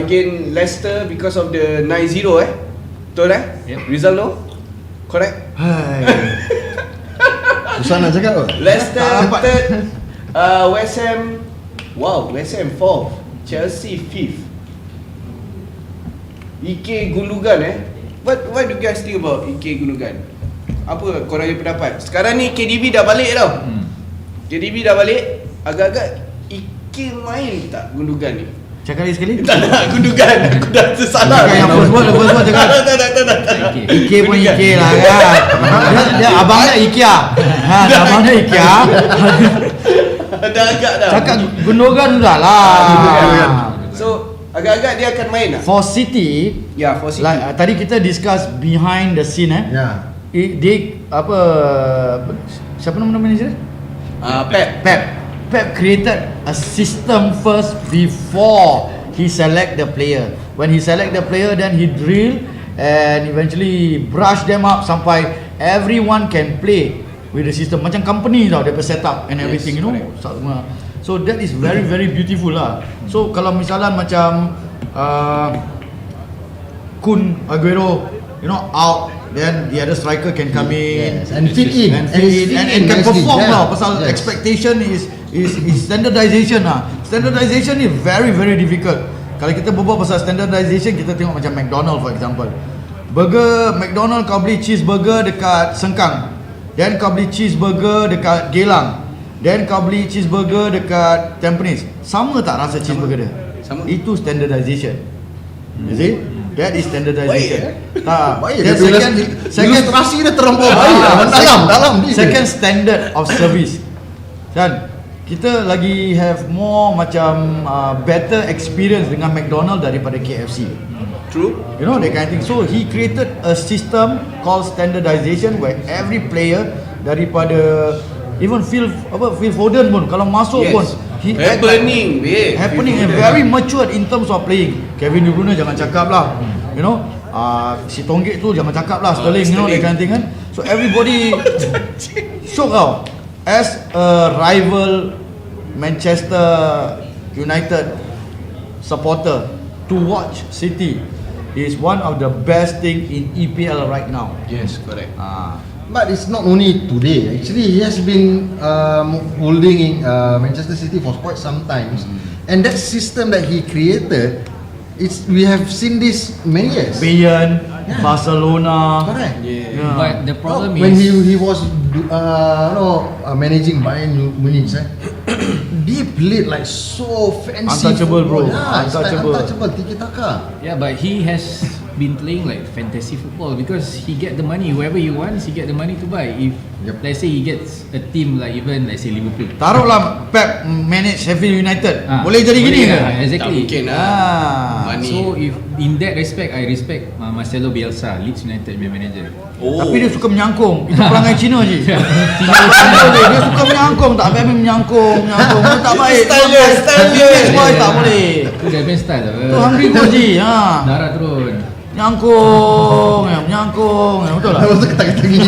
again Leicester because of the 9-0 Betul Yep. Rizal no? Correct? Susah nak cakap apa? Leicester third, West Ham. Wow, West Ham 4th, Chelsea 5th. Ike Gundogan What do you guys think about Ike Gundogan? Apa korang punya pendapat? Sekarang ni KDB dah balik tau. KDB dah balik. Agak-agak Ike main tak Gundogan ni? Cakap lagi sekali. Tak nak Gundogan. Aku dah tersalah. Cakap yang first word cakap. Tak. Ike pun Ike lah kan. Dia abangnya Ikea. Abangnya Ikea. Dah agak dah. Cakap Gundogan sudah lah. So agak-agak dia akan main lah. For City, Ya, for City. like tadi kita discuss behind the scene Ya. Dia apa, siapa nama manager? Pep. Pep created a system first before he select the player. When he select the player, then he drill and eventually brush them up sampai everyone can play with the system. Macam company tau, dia set up and everything, you know. So that is very very beautiful lah. So kalau misalnya macam Kun Aguero, you know, out, then the other striker can come in, Yes, and fit in. and can nicely. perform Yeah. lah. Pasal Yes. expectation is standardization lah. Standardization is very very difficult. Kalau kita berbual pasal standardization, kita tengok macam McDonald for example. Burger McDonald kau beli cheeseburger dekat Sengkang, then kau beli cheeseburger dekat Geylang, then kau beli cheeseburger dekat Tampines. Sama tak rasa cheeseburger dia? Sama. Itu standardization. You see? That is standardization. Tak. Baik, Then second ilustrasi dia terlampau baik. Dalam ni. Second standard of service. Dan kita lagi have more macam better experience dengan McDonald daripada KFC. True. You know that kind of thing. So he created a system called standardization where every player daripada even Phil Foden pun kalau masuk pun he happening and very matured in terms of playing. Kevin De Bruyne jangan cakap lah. You know, si Tonggek tu jangan cakap lah, Sterling, you know that kind of thing kan. So everybody shook out. As a rival Manchester United supporter, to watch City is one of the best thing in EPL right now. Yes, correct. But it's not only today. Actually, he has been holding Manchester City for quite some times, and that system that he created, we have seen this many years. Bayern, Barcelona. Correct. Yeah. But the problem When is he was managing Bayern Munich, they played like so fancy. Untouchable, bro. Yeah, Untouchable. untouchable. Tiki taka. yeah, but he has been playing like fantasy football because he get the money whoever he wants, he get the money to buy. If let's say he gets a team like even let's say Liverpool, Taruhlah Pep manage Sheffield United. Boleh jadi gini ke? Exactly. Tak mungkin Money. So if in that respect, I respect Marcelo Bielsa, Leeds United manager. Tapi dia suka menyangkung. Itu perangai Cina je. Cina je. Dia suka menyangkung, tak habis menyangkung. Itu tak baik. Style dia. Semua tak boleh. Itu dia punya style lah. Itu hungry Goji. Darah turun. Menyangkung. Betul lah. Lepas tu kata-kata gini.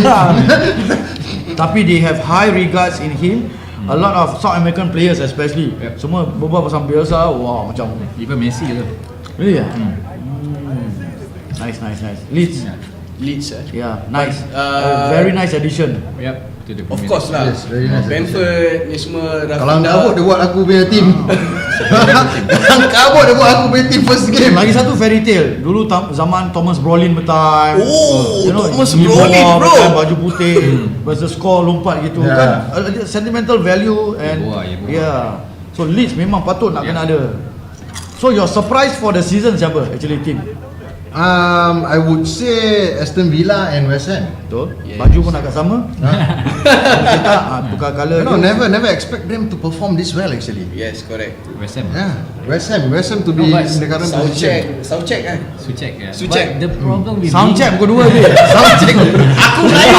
Tapi they have high regards in him. A lot of South American players especially. Semua berbual pasal Bielsa. Wah, macam Even Messi lah. really ya? Nice. Leeds. Yeah, nice. Very nice addition. Yep. To the Of course lah. Yes, very nice. Benford ni semua Kalau kabut dia buat aku punya team. Kalau kabut dia buat aku punya team first game. Lagi satu fairy tale. Dulu zaman Thomas Brolin bertime. Thomas he Brolin, bawa bro. bertime, baju putih, versus score lompat gitu kan. Sentimental value and yeah. So Leeds memang patut nak kena ada. So your surprise for the season siapa actually team? I would say Aston Villa and West Ham. Betul. Baju pun agak sama. Kita tukar colour. No, never expect them to perform this well actually. Yes, correct. West Ham. Yeah, West Ham to be No, but in the current position. Soundcheck kan? Suchek, yeah. Suchek. But the problem with Soundcheck pukul 2 je. Soundcheck. Aku Melayu.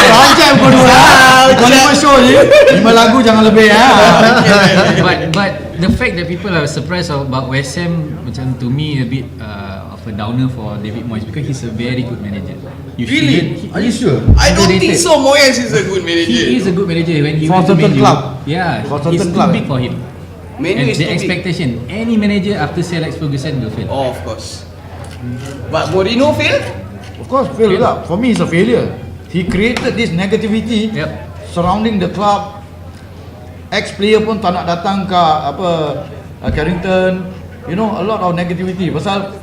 Soundcheck pukul 2. Kau 5 show je. 5 lagu jangan lebih but the fact that people are surprised about West Ham macam to me a bit of a downer for David Moyes because he's a very good manager. Really? Are you sure? I don't think Underrated. so. Moyes is a good manager. He is a good manager when he For went to certain Man U. club. Yeah, For it's certain too club. big for him. Menu And is the too big. expectation, any manager after Sir Alex Ferguson will fail. Oh, of course. But Mourinho failed? Of course fail juga. For me it's a failure. He created this negativity surrounding the club. Ex-player pun tak nak datang ke Carrington. You know, a lot of negativity. Pasal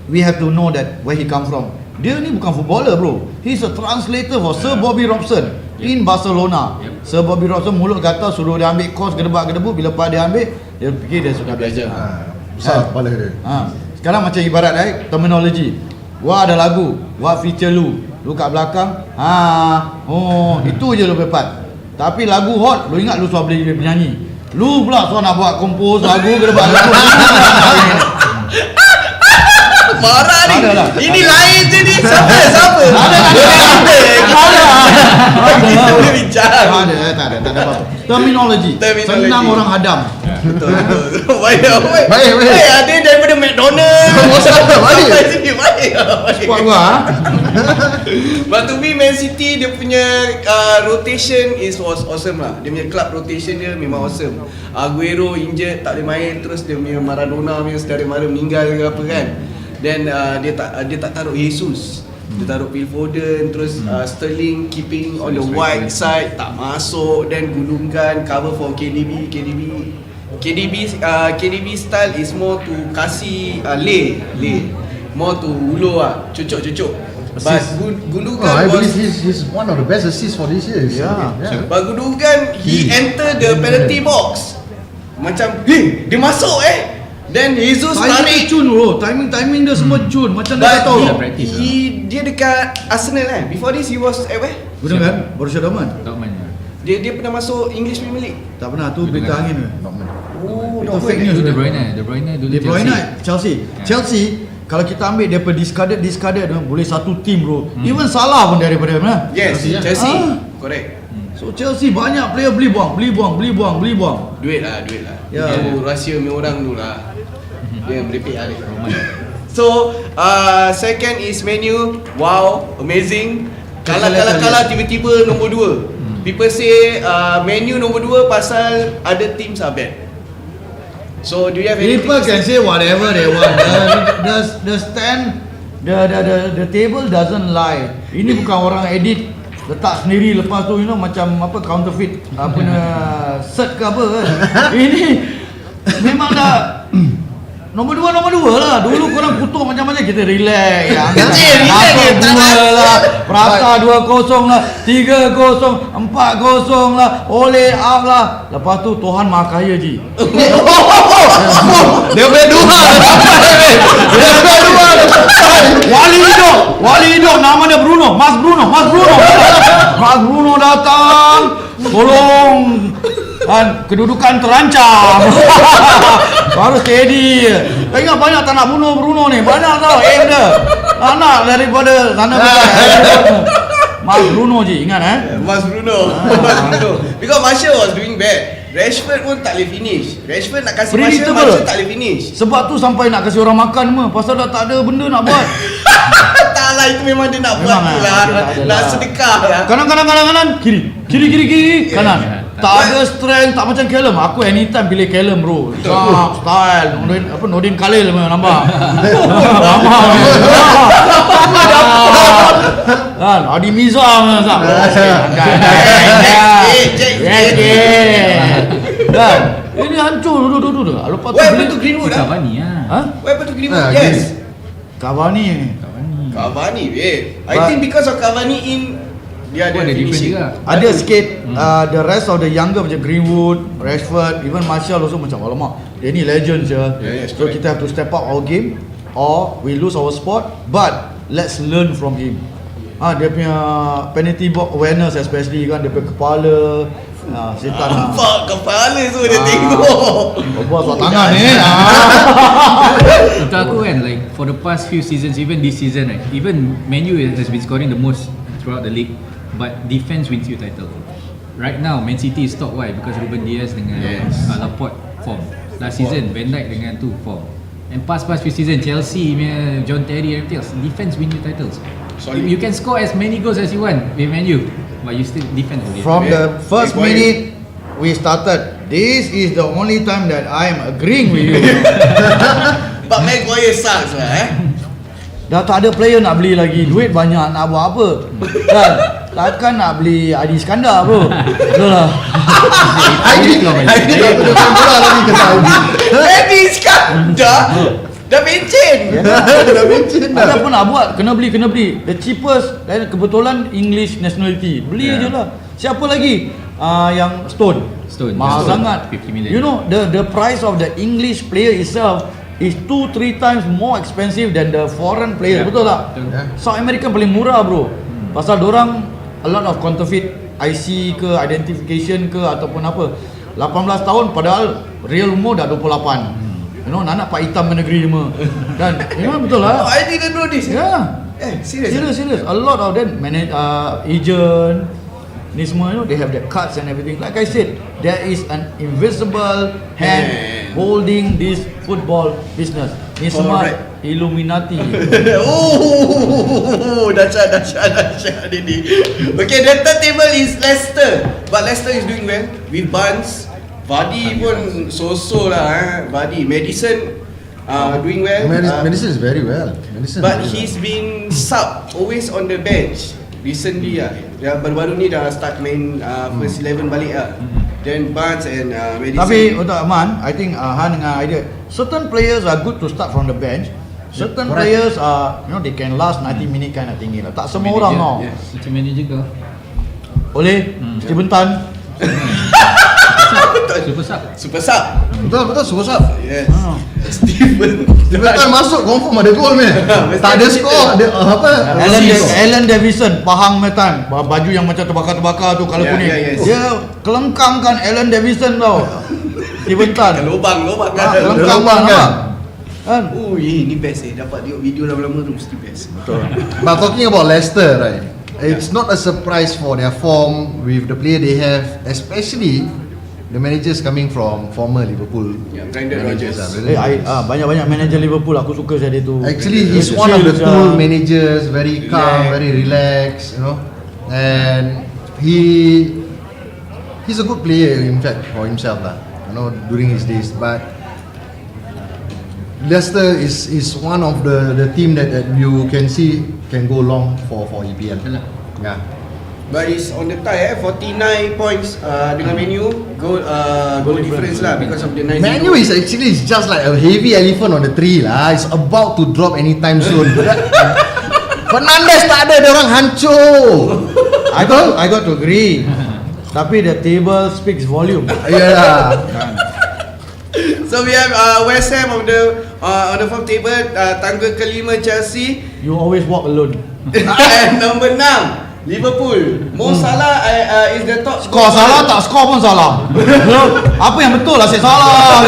we have to know that where he come from. Dia ni bukan footballer bro. He's a translator for Sir Bobby Robson in Barcelona. Sir Bobby Robson mulut gatal suruh dia ambil course gedebak-gedebuk. Bila dia ambil, dia fikir dia sudah belajar. Besar kepala dia. Sekarang macam ibarat terminology. Wah ada lagu, wah feature lu kat belakang. Itu je lu pepat. Tapi lagu hot, lu ingat lu suara boleh penyanyi. Lu pula suara nak buat kompos lagu gedebak-gedebuk. Marah ni. Adalah. Ini lain je ni. Siapa? Ada. Kita boleh bincang. Tak ada apa-apa. Terminology. Senang orang hadam. Betul. Baik. Baik. Ada daripada McDonald. Sampai sini baik. Squad gua. But to me Man City dia punya rotation was awesome lah. Dia punya club rotation dia memang awesome. Aguero injured tak boleh main, terus dia punya Maradona punya saudara mara meninggal ke apa kan. Then dia tak taruh Jesus. Dia taruh Phil Foden, terus Sterling keeping on the wide side, tak masuk, then gulungkan cover for KDB style is more to kasih lay more to ulur cucuk. But Gundogan I believe he's one of the best assists for this year. Yeah. But Gundogan he enter the penalty box. Macam dia masuk Then Jesus Timing tarik. cun bro. Timing dia semua cun. Macam dia But tahu. dia dekat Arsenal kan. Before this he was at where? Betul kan? Borussia Dortmund. Dortmund. Dia pernah masuk English Premier League. Tak pernah tu berita angin ke? Oh, Itu fake news. De Bruyne dulu De Bruyne Chelsea. Chelsea kalau kita ambil dia discarded boleh satu team bro. Even Salah pun daripada mana? Yes, Chelsea. Ah. Correct. So Chelsea banyak player beli buang. Duit lah. Ya. Itu rahsia orang tu lah. Dia merepek lah dia. So, second is Man U. Wow, amazing. Kalah tiba-tiba nombor 2. People say Man U nombor 2 pasal other teams are bad. So, do you have anything People to can say? say whatever they want. The stand, the table doesn't lie. Ini bukan orang edit letak sendiri lepas tu macam apa counterfeit apa cert ke apa kan. Ini memang dah nombor dua lah. Dulu korang kutuk macam-macam, kita relax ya. Relax lah. Prata 2-0 lah, 3-0, 4-0 lah, Oleh out lah. Lepas tu Tuhan Maha Kaya Ji. Dia punya dua. Wali hidup nama dia Bruno. Mas Bruno datang. Tolong. Dan kedudukan terancam. Baru steady. Ingat banyak tak nak bunuh Bruno ni. Banyak tau aim dia. Anak daripada sana Mas Bruno je ingat Mas Bruno. Because Martial was doing bad. Rashford pun tak boleh finish. Rashford nak kasih Martial tak boleh finish. Sebab tu sampai nak kasih orang makan mah. Pasal dah tak ada benda nak buat. Tak lah, itu memang dia nak buat tu lah. Nak sedekah lah. Kanan kiri kanan. Tak ada strength, tak macam Callum. Aku anytime pilih Callum bro. Style Nordin Khalil nampak. Kan Adi Miza tak. Kan ini hancur duduk. Lepas tu What happened to Greenwood lah? Cavani lah. What happened to Greenwood? Yes. Cavani Cavani. I think because of Cavani in dia ada finishing. ada sikit the rest of the younger macam Greenwood, Rashford, even Martial also macam alamak dia ni legend je. Yes, So correct. kita have to step up our game or we lose our spot, but let's learn from him. Dia punya penalty box awareness especially kan, dia punya kepala setan Nampak kepala tu dia tengok. buat tangan ni. Untuk aku kan, like for the past few seasons, even this season, right, even Man U has been scoring the most throughout the league, but defense wins you title. Right now, Man City is top. Why? Because Ruben Dias dengan Laporte form. Last season, Van Dijk dengan tu form. And past few season, Chelsea, John Terry, everything else, defense win you titles. Solid. You can score as many goals as you want with Man U, but you still defense will From the first Maguire. minute we started, this is the only time that I am agreeing with you. But Maguire sucks lah Dah tak ada player nak beli lagi, duit banyak nak buat apa kan? Takkan nak beli Adi Iskandar bro. Betul lah. Ini tak boleh main bola lagi ke Saudi. Eddie Iskandar dah mencin. Dah mencin dah. Ada pun nak buat, kena beli. The cheapest, dan kebetulan English nationality. Beli je lah. Siapa lagi? Yang Stone. Mahal sangat. 50 million. You know the price of the English player itself is 2-3 times more expensive than the foreign player. Betul tak? South American paling murah bro. Pasal dorang a lot of counterfeit IC ke, identification ke ataupun apa. 18 tahun padahal real umur dah 28. You know, anak Pak Hitam ke negeri semua. Dan you know betul lah. I didn't know this. Yeah. Serious. A lot of them manage agent ni semua, you know, they have their cards and everything. Like I said, there is an invisible hand holding this football business. Ni semua Illuminati. Dahsyat ini. Okay, the third table is Leicester. But Leicester is doing well with Barnes. Vardy pun so-so lah. Vardy, Madison doing well. Madison is very well. But he's been sub, always on the bench. Recently baru-baru ni dah start main first 11 balik lah. Then Barnes and Madison. Tapi untuk Aman, I think Han dengan idea, certain players are good to start from the bench. Certain players are, you know, they can last 90 minute kind of thingy lah. Tak semua orang tau. Macam manager kau. Oleh Steven Tan. Super sub. Super sub. Betul, super sub. Yes. Steven. Steven masuk confirm ada gol meh. Tak ada skor, ada apa? Allen Davidson, Pahang Metan, baju yang macam terbakar-terbakar tu kalau kuning. Dia kelengkangkan Allen Davidson tau. Steven Tan. Lubang kan. Kelengkang kan. Kan? Oh, ini best dapat tengok video lama-lama tu mesti best. Betul. But talking about Leicester, right? It's not a surprise for their form with the player they have, especially the managers coming from former Liverpool. Yeah, Brendan Rodgers. Banyak-banyak manager Liverpool aku suka saya dia tu. Actually, he's one of the cool managers, very calm, very relaxed, you know. And he's a good player in fact for himself lah, you know, during his days. But Leicester is one of the team that you can see can go long for EPL. Yeah. But it's on the tie 49 points dengan Man U, goal difference lah because of the 9-0. Man U is actually just like a heavy elephant on the tree lah. It's about to drop anytime soon. Fernandes tak ada, dia orang hancur. I got to agree. Tapi the table speaks volume. Yeah. So we have West Ham on the fourth table, tangga kelima Chelsea. You always walk alone. And number 6 Liverpool. Mo Salah is the top Skor salah tak, skor pun salah. Apa yang betul lah, saya salah.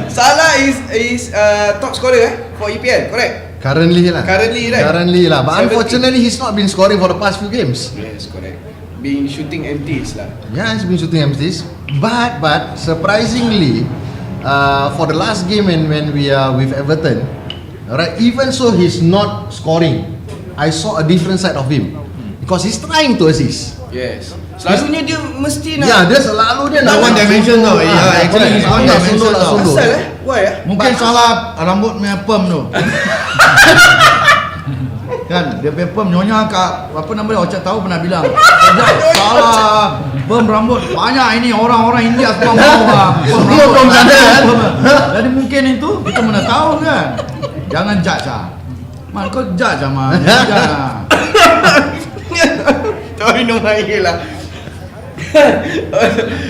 Salah is top scorer for EPL, correct? Currently lah. Currently, right? But unfortunately, he's not been scoring for the past few games. Yes, correct. Been shooting empties lah. Yeah, he's been shooting empties. But surprisingly, for the last game when we are with Everton, right? Even so, he's not scoring. I saw a different side of him because he's trying to assist. Yes. Selalunya dia mesti nak. Yeah, dia selalu dia nak one dimension tau. Yeah, actually he's one dimension tau. Asal why Mungkin salah rambut punya perm tu. Kan dia punya perm, nyonya kat apa nama dia, Ocak tahu pernah bilang salah perm rambut banyak ini orang-orang India semua mau lah perm sana kan. Jadi mungkin itu kita mana tahu kan. Jangan judge lah. Man, kau judge lah man. Jangan. Sorry no main lah.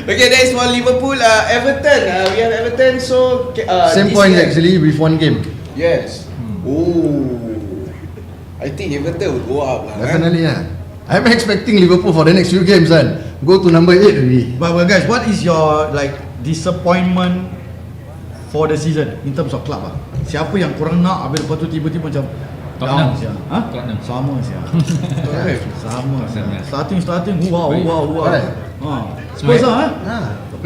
Okay, that is for Liverpool. Everton, we have Everton. So same point actually with one game. Yes. Oh, I think Everton will go up lah. Definitely yeah. I'm expecting Liverpool for the next few games kan. Go to number 8 already. But guys, what is your like disappointment for the season in terms of club ah? Siapa yang korang nak habis lepas tu tiba-tiba macam Tottenham. Ha? Tottenham. Sama sia. Starting wow. Spurs ah.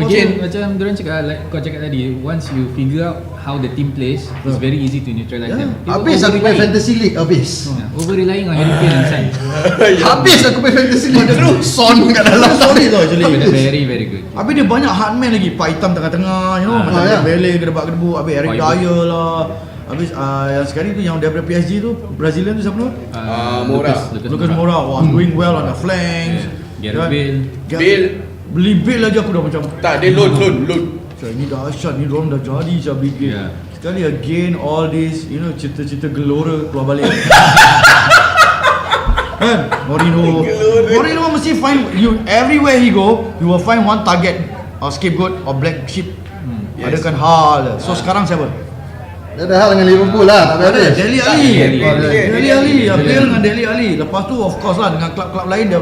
Again, macam diorang cakap, like kau cakap tadi, once you figure out how the team plays, it's very easy to neutralize them. Habis aku main Fantasy League, habis. Over relying on Harry Kane inside. Habis aku main Fantasy League. Terus Son kat dalam. Sorry tau actually. Very good. Habis dia banyak hardman lagi, Pak Hitam tengah-tengah, you know, macam Bele gedebak-gedebu, habis Eric Dyer lah. Habis yang sekali tu yang daripada PSG tu, Brazilian tu siapa tu? Lucas Moura was doing well on the flanks. Bale. Beli Bale lagi aku dah macam tak, dia loan. Ini dahsyat, ni diorang dah jadi macam big game. Sekali again all this, you know, cerita-cerita gelora keluar balik. Kan? Mourinho mesti find you everywhere he go, you will find one target or scapegoat or black sheep. Adakan hal. So sekarang siapa? Dia ada hal dengan Liverpool lah, tak ada. Dele Alli, Bale dengan Dele Alli. Lepas tu of course lah dengan klub-klub lain dia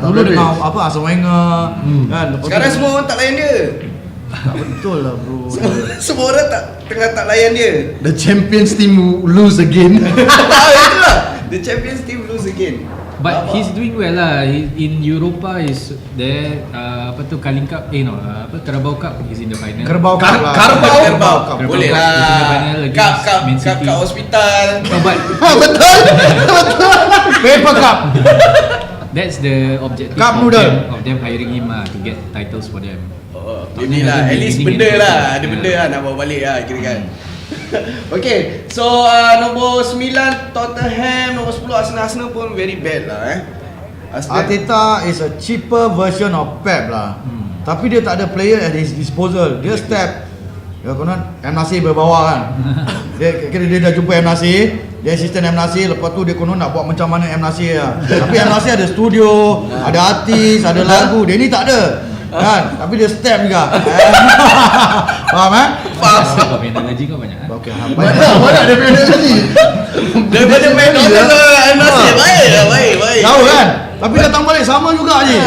dulu dengan apa Arsene Wenger kan. Sekarang semua orang tak layan dia. Tak betul lah bro. Semua orang tak layan dia. The champions team lose again. Itulah. The champions team lose again. But he's doing well lah. In Europa is there. Apa tu, Carling Cup? Carabao Cup. He's in the final. Carabao Cup. Boleh lah. Cup hospital. Betul. Paper Cup. That's the objective Cup of noodle. them hiring him to get titles for them. Maybe lah. At least benda lah. Ada benda lah nak bawa balik lah kira kan. Okay, so nombor 9 Tottenham, nombor 10 Arsenal pun very bad lah Arteta is a cheaper version of Pep lah. Tapi dia tak ada player at his disposal. Dia step, ya konon M. Nasir berbawa kan. Dia dah jumpa M. Nasir, dia assistant M. Nasir. Lepas tu dia konon nak buat macam mana M. Nasir lah. Tapi M. Nasir ada studio, ada artis, ada lagu. Dia ni tak ada. Kan? Tapi dia step juga. Faham Faham. Kau main analogi kau banyak. Okey, Banyak dia punya tadi. Daripada McDonald's nasib baik. tahu kan? Tapi datang balik sama juga je.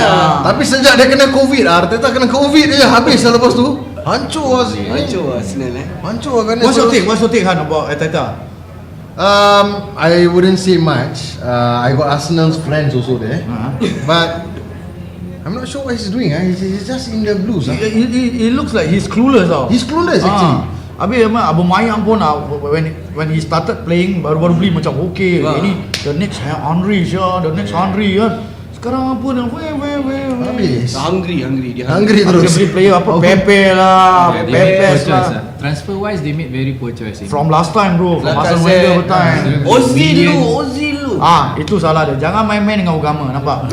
Tapi sejak dia kena COVID, Arteta kena COVID dia habis lah lepas tu. Hancur lah sih. Hancur Arsenal Hancur lah kan. What's your take Han about Arteta? I wouldn't say much. I got Arsenal's friends also there. But I'm not sure what he's doing. He's just in the blues. He looks like he's clueless tau. He's clueless actually. Habis memang Abang Mayang pun when he started playing baru-baru beli macam okay, ini the next Henry the next Henry kan. Sekarang apa dah Habis. Hungry dia. Hungry dia terus. beli player apa Pepe lah, Pepes lah. Transfer wise they made very poor choice. From last time bro, from Arsene Lacazette. Wenger time. Ozil lu. Itu salah dia. Jangan main-main dengan agama, nampak?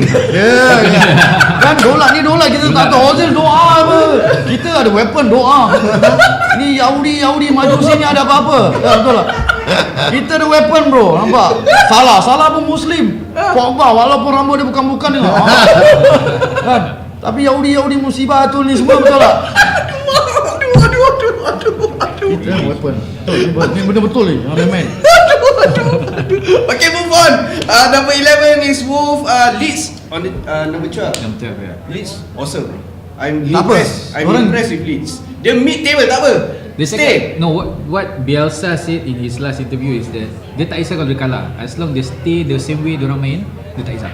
Kan dolar kita tak tahu Ozil doa apa. Kita ada weapon doa. Ni Yahudi maju sini ada apa-apa. Betul tak? Kita ada weapon bro, nampak? Salah pun Muslim. Pogba walaupun rambut dia bukan ni lah. Kan? Tapi Yahudi musibah tu ni semua betul tak? Aduh. Kita ada weapon. Ni benda betul ni. Jangan main. Okay, move on. Number 11 is Wolf Leeds on the, number 12. Leeds awesome. I'm Tak apa. impressed with Leeds. Dia mid table tak apa. Dia cakap, no, what Bielsa said in his last interview is that dia tak kisah kalau dia kalah, as long dia stay the same way diorang main, dia tak kisah.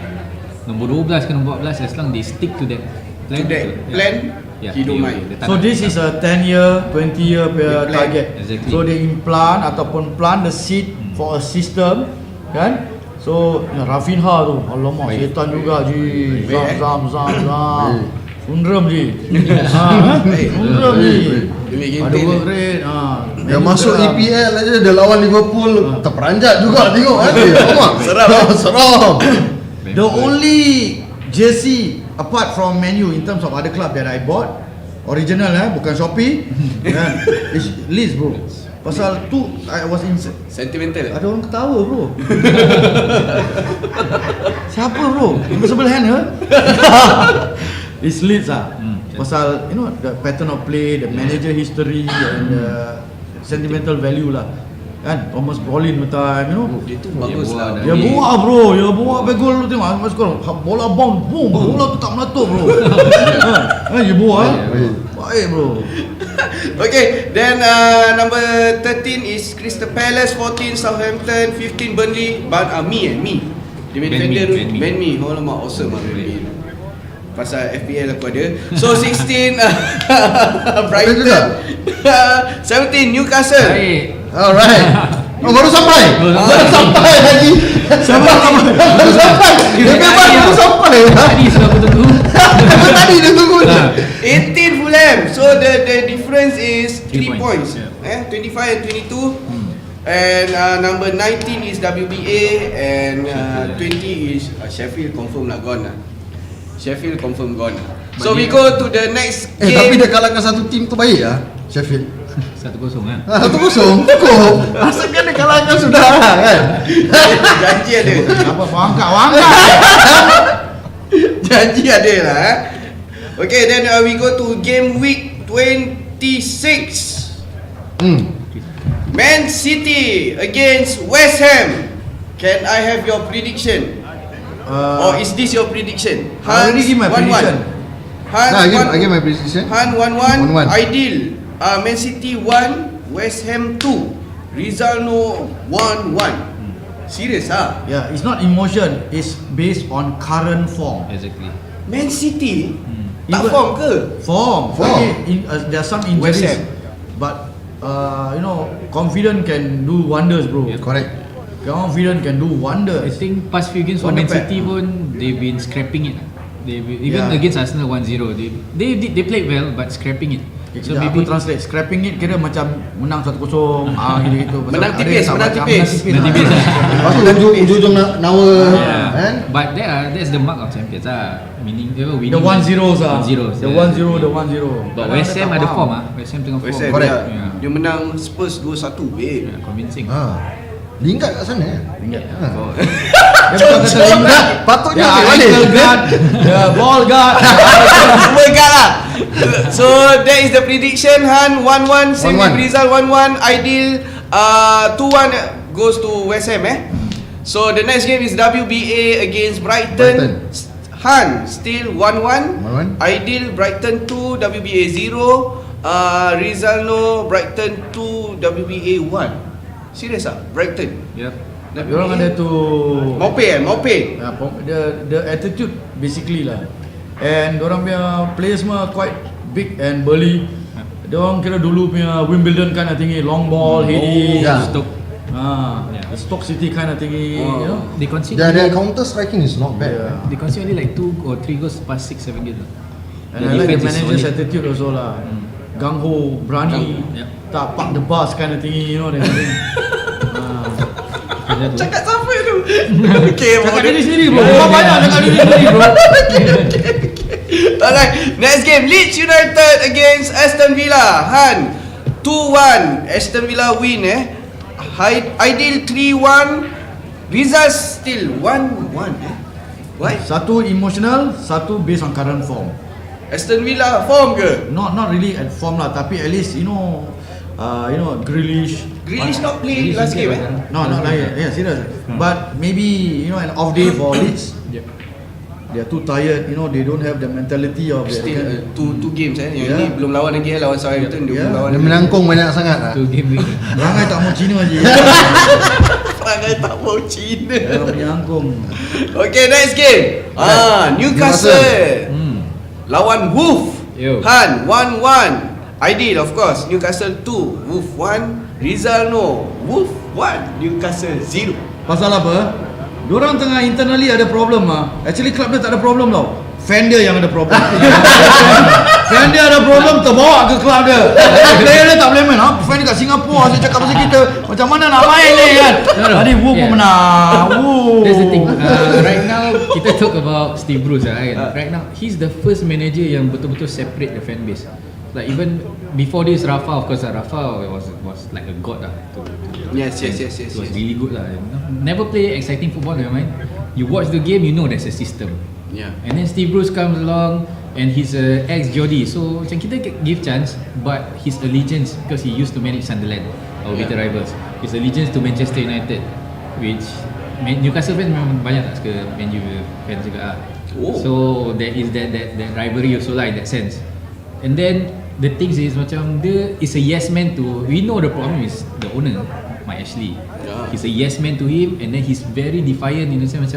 Nombor 12 ke nombor 14, as long they stick to that plan, he don't mind. So this is a 10-year, 20-year target. Exactly. So they implant ataupun plant the seed for a system, kan? So Rafinha tu, alamak setan juga ji. Zam. Sundram je. Sundram je. Ada work rate. Yang masuk EPL aja dia lawan Liverpool terperanjat juga tengok kan. Seram. The only jersey apart from Man U in terms of other club that I bought original bukan Shopee kan, is Leeds bro. Pasal tu I was in Sentimental. ada orang ketawa bro. Siapa bro? Yang sebelah hand It's Leeds pasal you know the pattern of play, the manager history and the sentimental value lah. Kan Thomas Brolin time, you know. Dia tu bagus lah. Dia buat bro, dia buat back goal tu tengok. Mas sekarang bola bounce, boom, bola tu tak meletup bro. Dia buat. Baik bro. Okay, then number 13 is Crystal Palace, 14 Southampton, 15 Burnley, but me. Dia main defender tu, Ben Me. Oh lama awesome lah Ben Me. Pasal FPL aku ada. So 16 Brighton. 17 Newcastle. Baik. Alright. Oh, baru sampai lagi. Baru sampai. Dia baru sampai. Tadi sudah aku tunggu. Tadi dia tunggu. 18 Fulham. So the difference is 3 points. 25 and 22. And number 19 is WBA and 20 is Sheffield confirm lah gone lah. Sheffield confirm gone. So we go to the next game. Tapi dia kalahkan satu tim tu baik lah, Sheffield. 1-0 kan. 1-0 cukup. Asalkan dia kalahkan sudah kan. Janji ada. Apa wangkat. Janji ada lah. Okay, then we go to game week 26. Man City against West Ham. Can I have your prediction? Or is this your prediction? I already give my prediction. I give my prediction. Han 1-1. 1-1. Ideal. Man City 1, West Ham 2. Rizalno 1-1. Serious ah? Yeah, it's not emotion. It's based on current form. Exactly. Man City tak Even- form ke? Form. Tapi there are some West injuries. Ham. But you know, confidence can do wonders, bro. Correct. Confidence can do I wonders. think past few games for Wonder Man Pad. City pun they've been scrapping it. Even Yeah. against Arsenal 1-0 they played well but scrapping it. So Sekejap, maybe aku translate. Scrapping it kira macam menang 1-0 gitu. Pasal Menang ada tipis, yang tak menang macam tipis. menang tipis. Lepas tu ujung nawa kan. But that's the mark of champions meaning winning The 1-0s ah. 1-0s, The yeah. 1-0, the 1-0. But West Ham ada form West Ham tengah West form. Ham Correct. dia menang Spurs 2-1 babe. Convincing. Lingard kat sana. Ingat. Ha. Dia bukan kata wingback. Patutnya Dia ambil ankle balik. guard, dia ball guard. Semua guard lah. So that is the prediction. Han 1-1, same 1-1. with Rizal 1-1, Ideal 2-1 goes to West Ham So the next game is WBA against Brighton. Han still 1-1. 1-1. Ideal Brighton 2, WBA 0. Rizal no, Brighton 2, WBA 1. Serius ah? Brighton. Yep. Diorang ada tu Maupe. the attitude basically lah. And diorang punya players semua quite big and burly. Diorang kira dulu punya Wimbledon kind of thingy, long ball, heady. Yeah. Stoke. The Stoke City kind of thingy, you know. They concede. Their counter striking is not bad. Yeah. They concede only like 2 or 3 goals past 6-7 games. And I like the manager's attitude also lah. Gung ho, berani, tak park the bus kind of thingy, you know that kind of thing. Cakap siapa tu? Okay, Cakap diri sendiri bro. Kau banyak cakap diri sendiri bro. Alright, next game Leeds United against Aston Villa. Han 2-1, Aston Villa win Ideal 3-1, Rizal still 1-1 Why? Satu emotional, satu based on current form. Aston Villa form ke? Not really at form lah, tapi at least you know Grealish not play last game No, not like yeah, serious. But maybe you know an off day for Leeds. They are too tired, you know, they don't have the mentality of Still two games Yang ni belum lawan lagi lawan Southampton dia belum lawan Dia lagi. menangkung banyak sangat lah. 2 game week. Rangai tak mau Cina je. Perangai tak mau Cina. Menyangkung. Okay, next game Newcastle lawan Wolf. Yo. Han 1-1, Ideal of course, Newcastle 2, Wolf 1, Rizal no, Wolf 1, Newcastle 0. Pasal apa? Diorang tengah internally ada problem Actually club dia tak ada problem tau. Fan dia yang ada problem. Fan dia ada problem, terbawa ke club dia. Player dia tak boleh main. Fan dia kat Singapura, saya cakap pasal kita. Macam mana nak main ni kan? Tadi Wu pun menang. That's the thing. Right now kita talk about Steve Bruce kan. Right now he's the first manager yang betul-betul separate the fan base. Like even before this, Rafa, of course, Rafa was like a god lah. Yes. It was really good lah. Never play exciting football, never mind. You watch the game, you know there's a system. Yeah. And then Steve Bruce comes along and he's a ex-Geordie, so macam kita give chance, but his allegiance, because he used to manage Sunderland, our bitter rivals, his allegiance to Manchester United, which Newcastle fans memang banyak tak suka Man U fans juga lah. So there is that rivalry also lah in that sense. And then the things is macam dia is a yes man to, we know the problem is the owner, Mike Ashley. He's a yes man to him, and then he's very defiant in the sense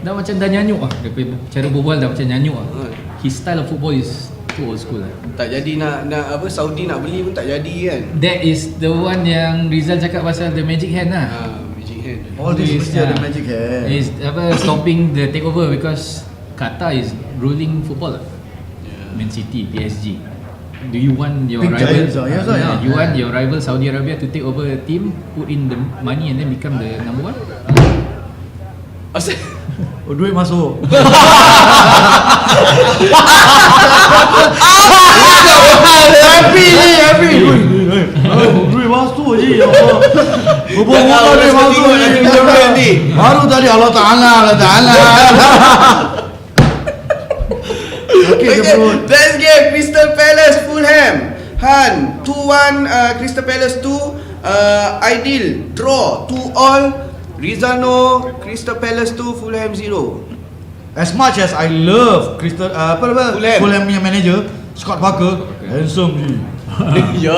macam dah nyanyuk lah. Dia cara berbual dah macam nyanyuk lah. His style of football is too old school lah. Tak jadi nak apa, Saudi nak beli pun tak jadi kan. That is the one yang Rizal cakap pasal the magic hand lah. Magic hand. All this mesti ada magic hand. Is stopping the takeover because Qatar is ruling football lah. Man City, PSG. Do you want your Big rival? giants, yes, yeah. You want your rival Saudi Arabia to take over a team, put in the money and then become the number one? Duit masuk. Happy. Duit masuk je ya Allah. Berbual duit masuk ni. Baru tadi Allah Ta'ala. Okay, Next game Crystal Palace Fulham. Han 2-1, Crystal Palace 2, Ideal draw 2-2, Rizano, Crystal Palace 2, Fulham 0. As much as I love Fulham punya manager Scott Parker, handsome je. Ya.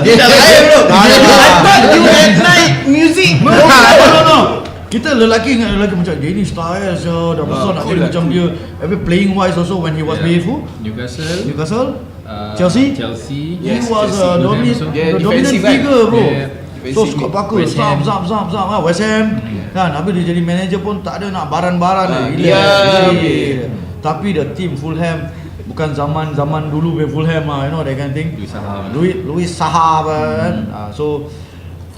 Dia dah lain bro. I thought you at night music. No. Kita lelaki ingat lelaki macam dia ni style dah besar nak jadi macam dia. Every playing wise also when he was with who? Newcastle, Chelsea. He was a dominant figure bro. So Scott Parker zap West Ham kan, habis dia jadi manager pun tak ada nak baran-baran tapi the team Fulham bukan zaman dulu Fulham you know that kind of thing. Louis Saha kan. So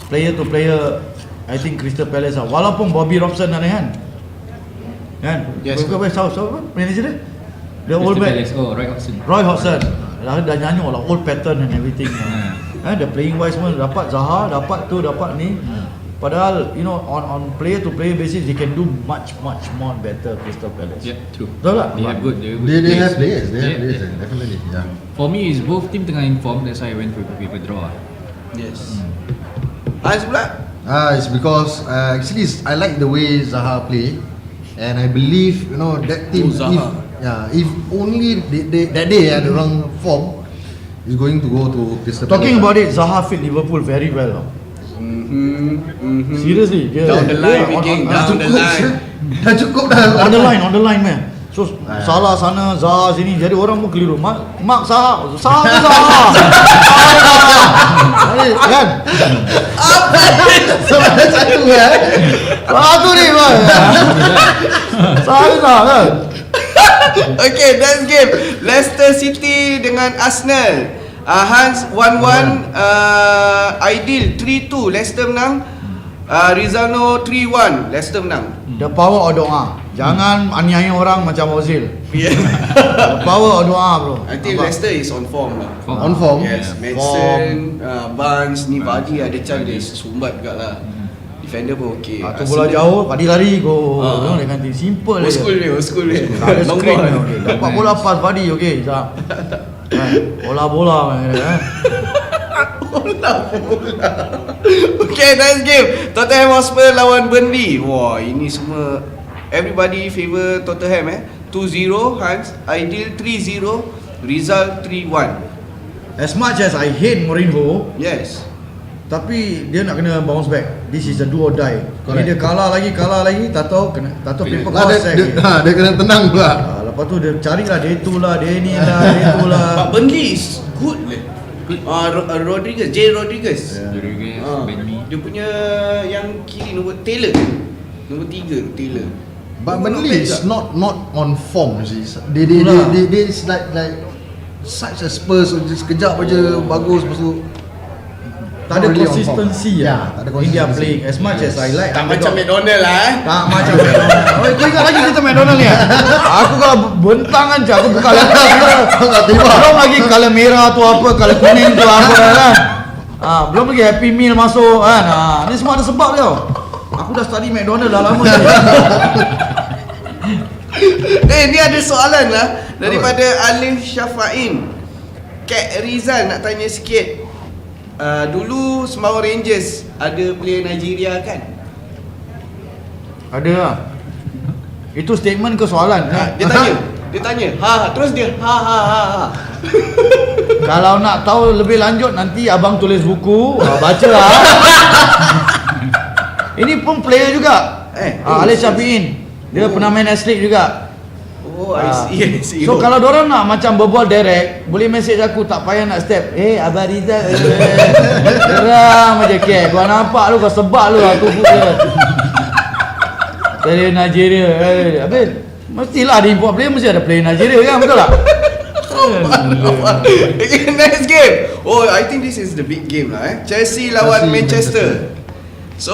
player to player I think Crystal Palace walaupun Bobby Robson ada kan. Yes. Kau tahu manager dia? The old back. Roy Hodgson. Dah nyanyuk lah old pattern and everything. The playing wise pun dapat Zaha, dapat ni. Padahal on player to player basis they can do much more better Crystal Palace. Yeah, true. Betul tak? They have good. They have players. They have Yeah, players. Definitely. Yeah. For me, is both team tengah inform. That's why I went for paper draw. Yes. Hans pula? It's because actually I like the way Zaha play, and I believe that team. Zaha. If only that day ada orang form, is going to go to Crystal Palace. Talking about it, Zaha fit Liverpool very well. Seriously, dia Down the line, Viking, down the line. Dah cukup dah. on the line man. So salah sana, Zaha sini, jadi orang pun keliru. Mak Zaha ke Zaha? Kan? Sama satu kan. Satu ni man. Zaha kan? Okay, next game. Leicester City dengan Arsenal. Hans 1-1, Aidil 3-2, Leicester menang. Rizano 3-1, Leicester menang. The power of doa. Jangan aniaya orang macam Ozil. Yeah. The power of doa bro. I think Leicester is on form lah. On form. Yes, Madison, Barnes, ni Vardy ada chance dia sumbat juga lah. Defender pun okey. Tu bola jauh, Padi lari go. Dia kan simple Old je. school dia. Tak ada Long screen ball. okey. Dapat bola pas Padi okey. Bola man. Bola. Okay, next game. Tottenham Hotspur lawan Burnley. Wah, ini semua everybody favor Tottenham 2-0 Hans, Aidil 3-0, Rizal 3-1. As much as I hate Mourinho, Yes. tapi dia nak kena bounce back. This is a do or die. Kalau dia kalah lagi, tak tahu paper cross Dia kena tenang pula. lepas tu dia carilah dia itulah, dia ni lah, dia itulah. But Burnley is good. Rodriguez, J. Rodriguez. Dia punya yang kiri nombor Taylor. Nombor 3 Taylor. But Burnley is not on form. You see, they is like such a Spurs, sekejap aja bagus, lepas tu Tak ada really on consistency form. lah. Tak ada In their consistency. playing. As much as I like Tak macam McDonald lah Tak macam McDonald. Oh, kau ingat lagi kita McDonald ni? Aku kalau bentang kan aku buka laptop. Belum lagi color merah tu apa, color kuning tu apa kan. Belum lagi Happy Meal masuk kan. Ni semua ada sebab dia. Aku dah study McDonald dah lama tadi. Ni ada soalan lah daripada Alif Syafa'in. Kak Rizal nak tanya sikit. Dulu Sembawang Rangers ada player Nigeria kan? Ada lah. Itu statement ke soalan? Dia tanya. Terus dia ha. Kalau nak tahu lebih lanjut nanti abang tulis buku, baca lah. Ini pun player juga. Alif Syafi'in. Dia pernah main S-League juga. Oh, I see. So kalau dorang nak macam berbual direct, boleh message aku, tak payah nak step. Abang Rizal. Geram aja kek. Gua nampak lu, kau sebab lu aku punya. Player Nigeria. Habis mestilah ada import player, mesti ada player Nigeria kan, betul tak? Okay, next game. Oh, I think this is the big game lah Chelsea lawan Manchester. So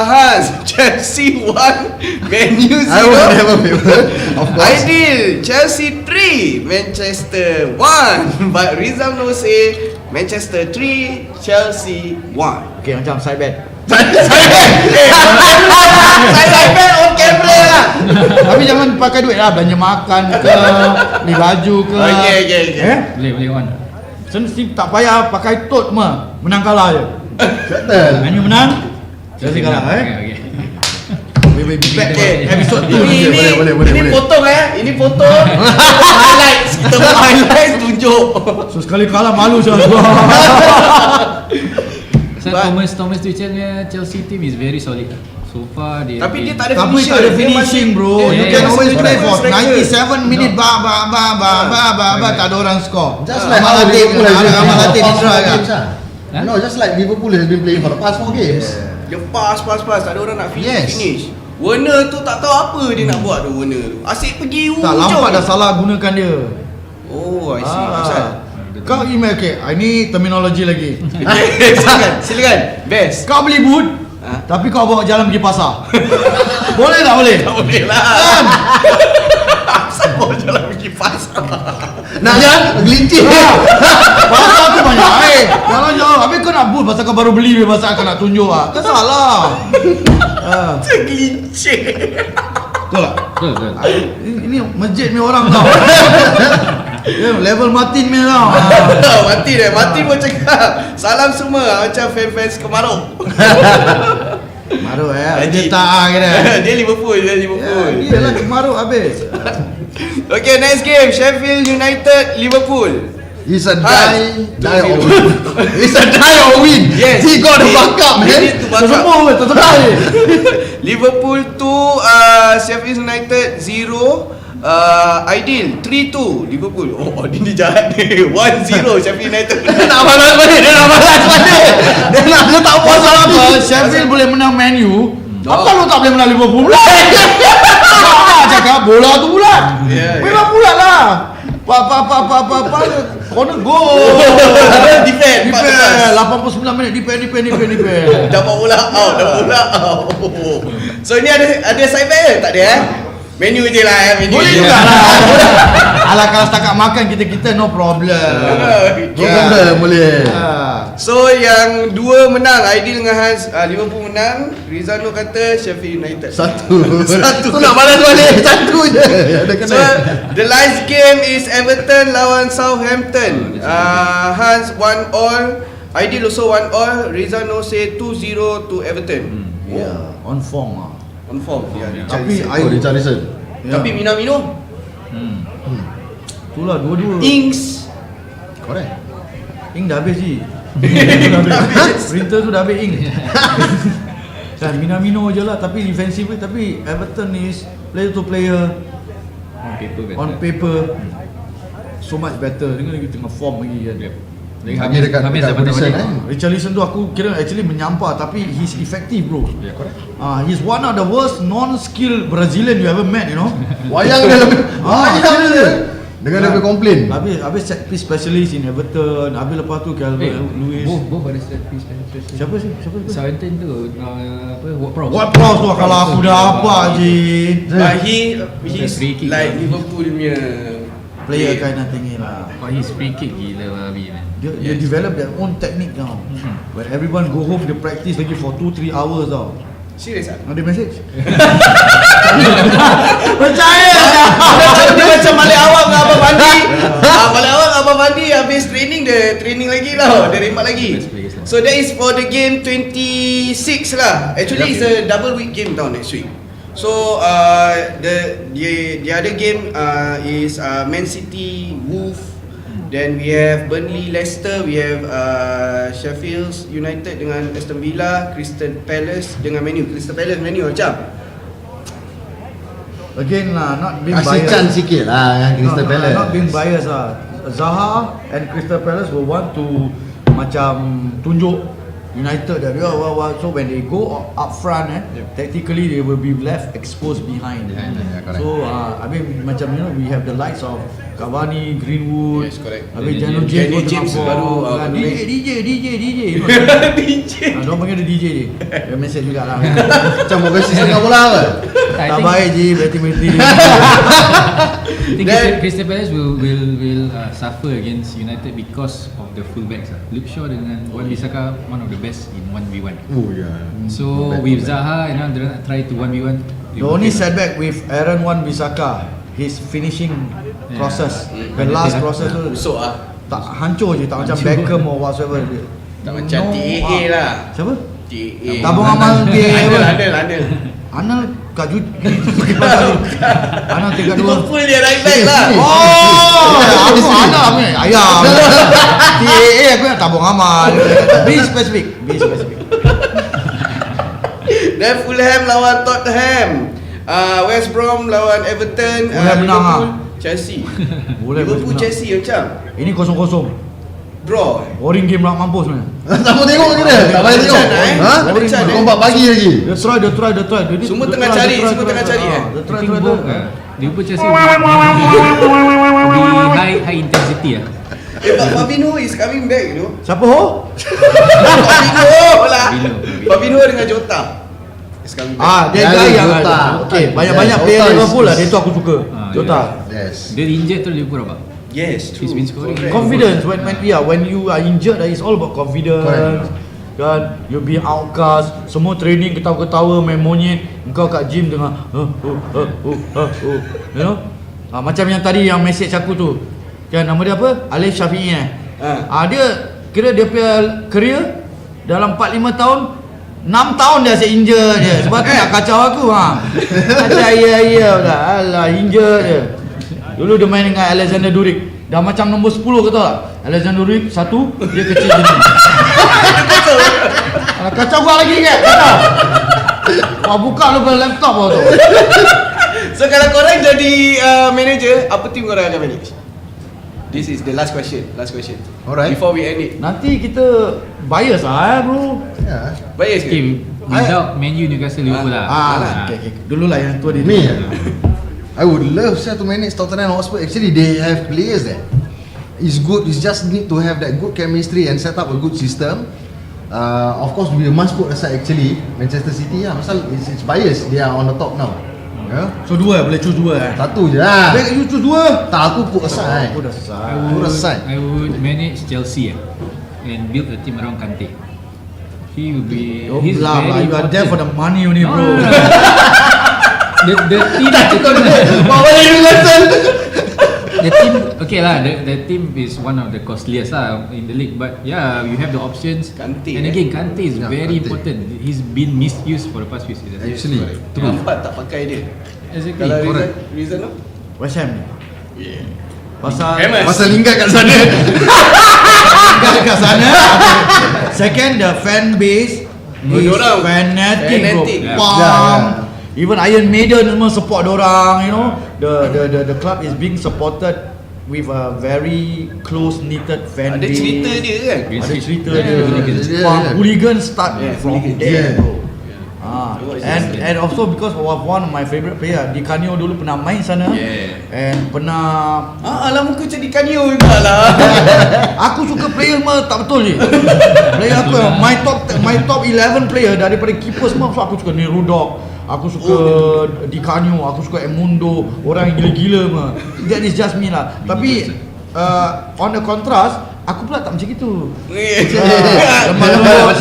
Hans, Chelsea 1, Man U 0. I will never favor, of course. Ideal, Chelsea 3, Manchester 1. But Rizal no say Manchester 3, Chelsea 1. Okay, macam side bet. Saya bet on camera lah. Tapi jangan pakai duit lah, belanja makan ke, beli baju ke. Okay. Boleh on. Sensi tak payah pakai tot mah. Menang kalah je. Betul. Man U menang, Chelsea kalah Okay. Okay, episode Boleh. ini potong ini potong. Highlights, kita buat highlights tunjuk. So sekali kalah malu je. So Thomas Tuchel punya Chelsea team is very solid. So far dia Tapi dia tak ada Tapi finisher. tak ada Dia finishing masih- bro. dia- You dia can masih always play for striker. 97 minit tak ada orang score. Just like Amal how Latif Liverpool has been Amal Latif playing for Indra the kan. past 4 games. No, just like Liverpool has been playing for the past 4 games. Dia pass, tak ada orang nak Yes. finish. Werner tu tak tahu apa dia nak buat tu Werner tu. Asyik pergi Tak Lampard dah salah gunakan dia. Oh, I see. Asal. Kau email ini terminologi lagi. Silakan. Best. Kau beli boot, tapi kau bawa jalan pergi pasar. Boleh tak boleh? Tak boleh lah. Asal bawa jalan pergi Fast. Nak kan? Gelincir. Pasal tu banyak Jangan jauh. Habis kau nak boost pasal kau baru beli pasal kau nak tunjuk Kau salah. Tergelincir. Betul tak? Betul. Ini masjid ni orang tau. Level Martin ni tau. Martin pun cakap salam semua macam fans-fans Kemaruk. Maruk dia tak kena. Dia Liverpool. Dia lah Maruk habis. Okay, next game Sheffield United Liverpool. It's a die or 2-0. win. It's a die or win. Yes. He got a backup, man. Tersebar. Liverpool 2, Sheffield United 0. Ideal 3-2 Liverpool. Oh, dia jahat ni. 1-0 Sheffield United. Dia nak balas balik. Dia tak puas apa. Sheffield boleh menang Man U. Apa lu tak boleh menang Liverpool pula? Apa cakap bola tu bulat. Memang bulat lah. Corner goal. Defend 89 minit defend. Dapat bola out. So ni ada side back ke? Tak ada Menu je lah Boleh juga lah. Alah kalau setakat makan kita no problem. Boleh. So yang dua menang, Aidil dengan Hans, Liverpool menang. Rizano kata Sheffield United. Satu. Tu nak balas balik. Satu je. So the last game is Everton lawan Southampton. Hans 1-1, Aidil also 1-1. Rizano say 2-0 to Everton. On form lah. On form. Tapi Richarlison. Tapi Minamino itulah dua-dua. Ings Correct. Ing dah habis je. Printer tu dah habis ing. Kan Minamino je lah tapi defensif tapi Everton is player to player on paper so much better dengan lagi tengah form lagi kan. Lagi dekat position Richarlison tu aku kira actually menyampah tapi he's effective bro. Yeah, correct. He's one of the worst non-skilled Brazilian you ever met, you know. Wayang dia lebih. Dengan dia komplain. Habis set piece specialist in Everton. Habis lepas tu Calvin Lewis. Both ada set piece. Siapa sih? Southampton tu What Prowse tu kalau aku dah apa je. But he's free kick like lah. Liverpool punya Player kind of thingy lah. His free kick gila babi man. Dia develop their own technique now. When everyone go home, they practice lagi for 2-3 hours tau. Serius ah? Ada message? Percaya Dia macam Malay awam dengan Abang Fandi. Malay awam dengan Abang Fandi habis training dia training lagi lah. Dia rembat lagi. So that is for the game 26 lah. Actually it's a double week game tau next week. So the other game is Man City Wolves. Then we have Burnley Leicester, we have Sheffield United dengan Aston Villa, Crystal Palace dengan Man U. Crystal Palace Man U macam again lah, not being Kasih biased. chance sikit lah dengan Crystal Palace. Not being biased lah. Zaha and Crystal Palace will want to macam tunjuk United that so when they go up front tactically they will be left exposed behind. So I mean macam you know we have the likes of Cavani, Greenwood. Yes, correct. Habis Jenny James baru DJ you know. DJ. Diorang panggil dia DJ je. Dia message jugalah. Macam mau kasi setengah bola ke? Tak baik je batting. I think Crystal Palace will suffer against United because of the fullbacks. Luke Shaw dengan Wan-Bissaka one of the best in 1v1. Oh yeah. So with Zaha and they nak try to 1v1. The only setback with Aaron Wan-Bissaka, his finishing process, the last process tu Busuk lah. tak hancur je, tak macam Beckham or whatsoever. Tak macam TAA lah. Siapa? TAA. Tabung amal dia. Anel. Anal Kak Jud. Anal tingkat 2. Liverpool dia right back lah. Oh, aku Anal apa ni? Ayam. TAA aku nak tabung amal. Be specific. Dan Fulham lawan Tottenham. West Brom lawan Everton. Fulham menang Liverpool Chelsea. Liverpool menang. Chelsea macam Ini 0-0. draw. Boring game nak mampus mana? Tak mau tengok ke dia? Tak payah tengok. Ha? Kau 4 pagi lagi. Dia try. Semua tengah cari. Dia try. Liverpool Chelsea will be high intensity lah. But Fabinho is coming back, you know. Siapa ho? Fabinho lah. Fabinho dengan Jota is coming back. Dia guy yang Jota. okay, banyak-banyak player Jota Liverpool lah. is- Dia tu aku suka. Total. Yes. Dia injured tu Liverpool apa? Yes, true. He's been scoring. Correct. Confidence when you are injured, it's all about confidence. Correct. Kan, you be outcast, semua training ketawa-ketawa main monyet, engkau kat gym tengah you know. Macam yang tadi yang message aku tu. Kan nama dia apa? Alif Syafi'i dia kira dia punya career dalam 4-5 tahun 6 tahun dia asyik injure je. Sebab tu nak kacau aku Macam ya dah. Alah injure je. Dulu dia main dengan Alexander Durik. Dah macam nombor 10 kau tahu tak? Alexander Durik 1, dia kecil gini. Kacau gua lagi kan? Kacau. Wah buka lu pada laptop kau tu. So kalau korang jadi manager, apa team korang akan manage? This is the last question. Alright. Before we end it. Nanti kita bias bro. Yeah. Bias ke? Okay, without Man U, Newcastle, Liverpool lah. Okay. Dulu lah yang tua dia. Me, I would love to manage Tottenham Hotspur. Actually, they have players there. It's good. It's just need to have that good chemistry and set up a good system. Of course, we must put aside actually Manchester City pasal it's bias. They are on the top now. Yeah. So boleh choose dua Satu je lah. You choose dua. Tak, aku put aside. Aku dah selesai. I would manage Chelsea and build a team around Kante. He will be. He's lah, very you are there for the money only, No, bro. no, no. The team. The team, okay lah. The team is one of the costliest lah in the league. But yeah, you have the options. Kante, and again, Kante is very Kante. important. He's been misused for the past few seasons. Actually, Nampak tak pakai dia. Exactly. Kalau correct. reason tu? West Ham ni. Pasal Pasal Lingard kat sana. Lingard dekat sana. Second, the fan base is Dorang fanatic bro. fanatic. Pam. Even Iron Maiden semua support dorang, you know. The club is being supported with a very close knitted fan Ada base. cerita dia kan? Ada cerita Yeah. dia. Yeah. Hooligan start from hooligans. there, Yeah. bro. And also because of one of my favourite player, Di Canio dulu pernah main sana. And pernah Alah muka macam di Kanyo juga lah. aku suka player semua tak betul je. Player aku my top 11 player daripada keeper semua, so aku suka Nerudok, aku suka Di Canio, aku suka Emundo, orang yang gila-gila semua. That is just me lah. Tapi on the contrast, aku pula tak macam gitu. Lemah-lemah,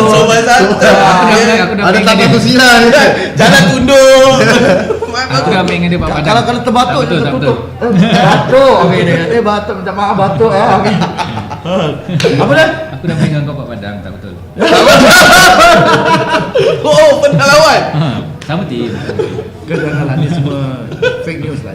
Sobat santai. Ada tangan tu silang. Jangan tunduk. Aku dah main dengan dia Pak Padang. Kalau terbatuk Tak betul, dia tak tertutup. betul. Batuk. Okey dia kata batuk, minta maaf batuk okey. Apa dah? Aku dah main dengan kau Pak Padang, tak betul. Oh, pernah lawan. Sama team. Janganlah ni semua fake news lah.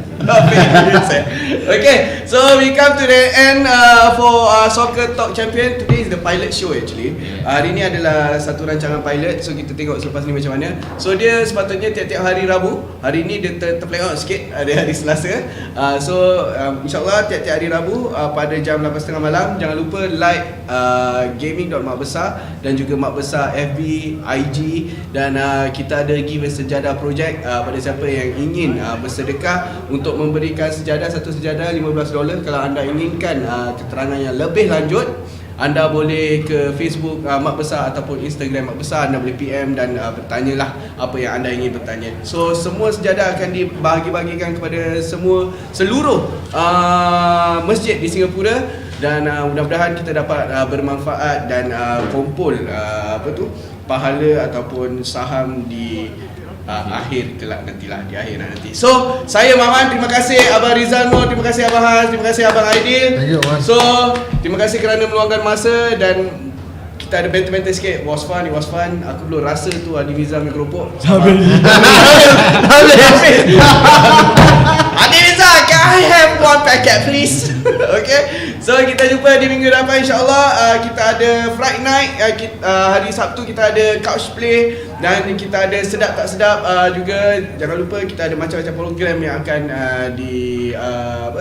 Okay, so we come to the end for Soccer Talk Champion. Today is the pilot show actually. Hari ni adalah satu rancangan pilot, so kita tengok selepas ni macam mana. So dia sepatutnya tiap-tiap hari Rabu. Hari ni dia terplay out sikit, ada hari Selasa. So insyaAllah tiap-tiap hari Rabu pada jam 8.30 malam. Jangan lupa like Gaming.MakBesar dan juga MakBesar FB, IG, dan kita ada give a sejadah project pada siapa yang ingin bersedekah untuk memberikan sejadah, satu sejadah $15. Kalau anda inginkan keterangan yang lebih lanjut, anda boleh ke Facebook MakBesar ataupun Instagram MakBesar. Anda boleh PM dan bertanyalah apa yang anda ingin bertanya. So semua sejadah akan dibahagi-bahagikan kepada seluruh masjid di Singapura. Dan mudah-mudahan kita dapat bermanfaat dan kumpul pahala ataupun saham di akhir kelak nantilah, di akhirat nanti. So saya Maman, terima kasih Abang Rizal Nur, terima kasih Abang Has, terima kasih Abang Aidil. Thank you, Man. So terima kasih kerana meluangkan masa dan kita ada banter-banter sikit. Was fun, it was fun. Aku belum rasa tu Adi Rizal main keropok. Habis. Adi Rizal, can I have one packet please? Okay. So kita jumpa di minggu depan insyaAllah. Kita ada Friday night, hari Sabtu kita ada couch play, dan kita ada sedap tak sedap juga. Jangan lupa kita ada macam-macam program yang akan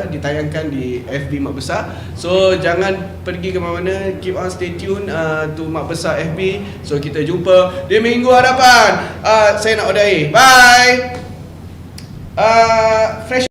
ditayangkan di FB MakBesar. So jangan pergi ke mana-mana, keep on stay tune to MakBesar FB. So kita jumpa di minggu hadapan. Saya nak order air. Bye. Fresh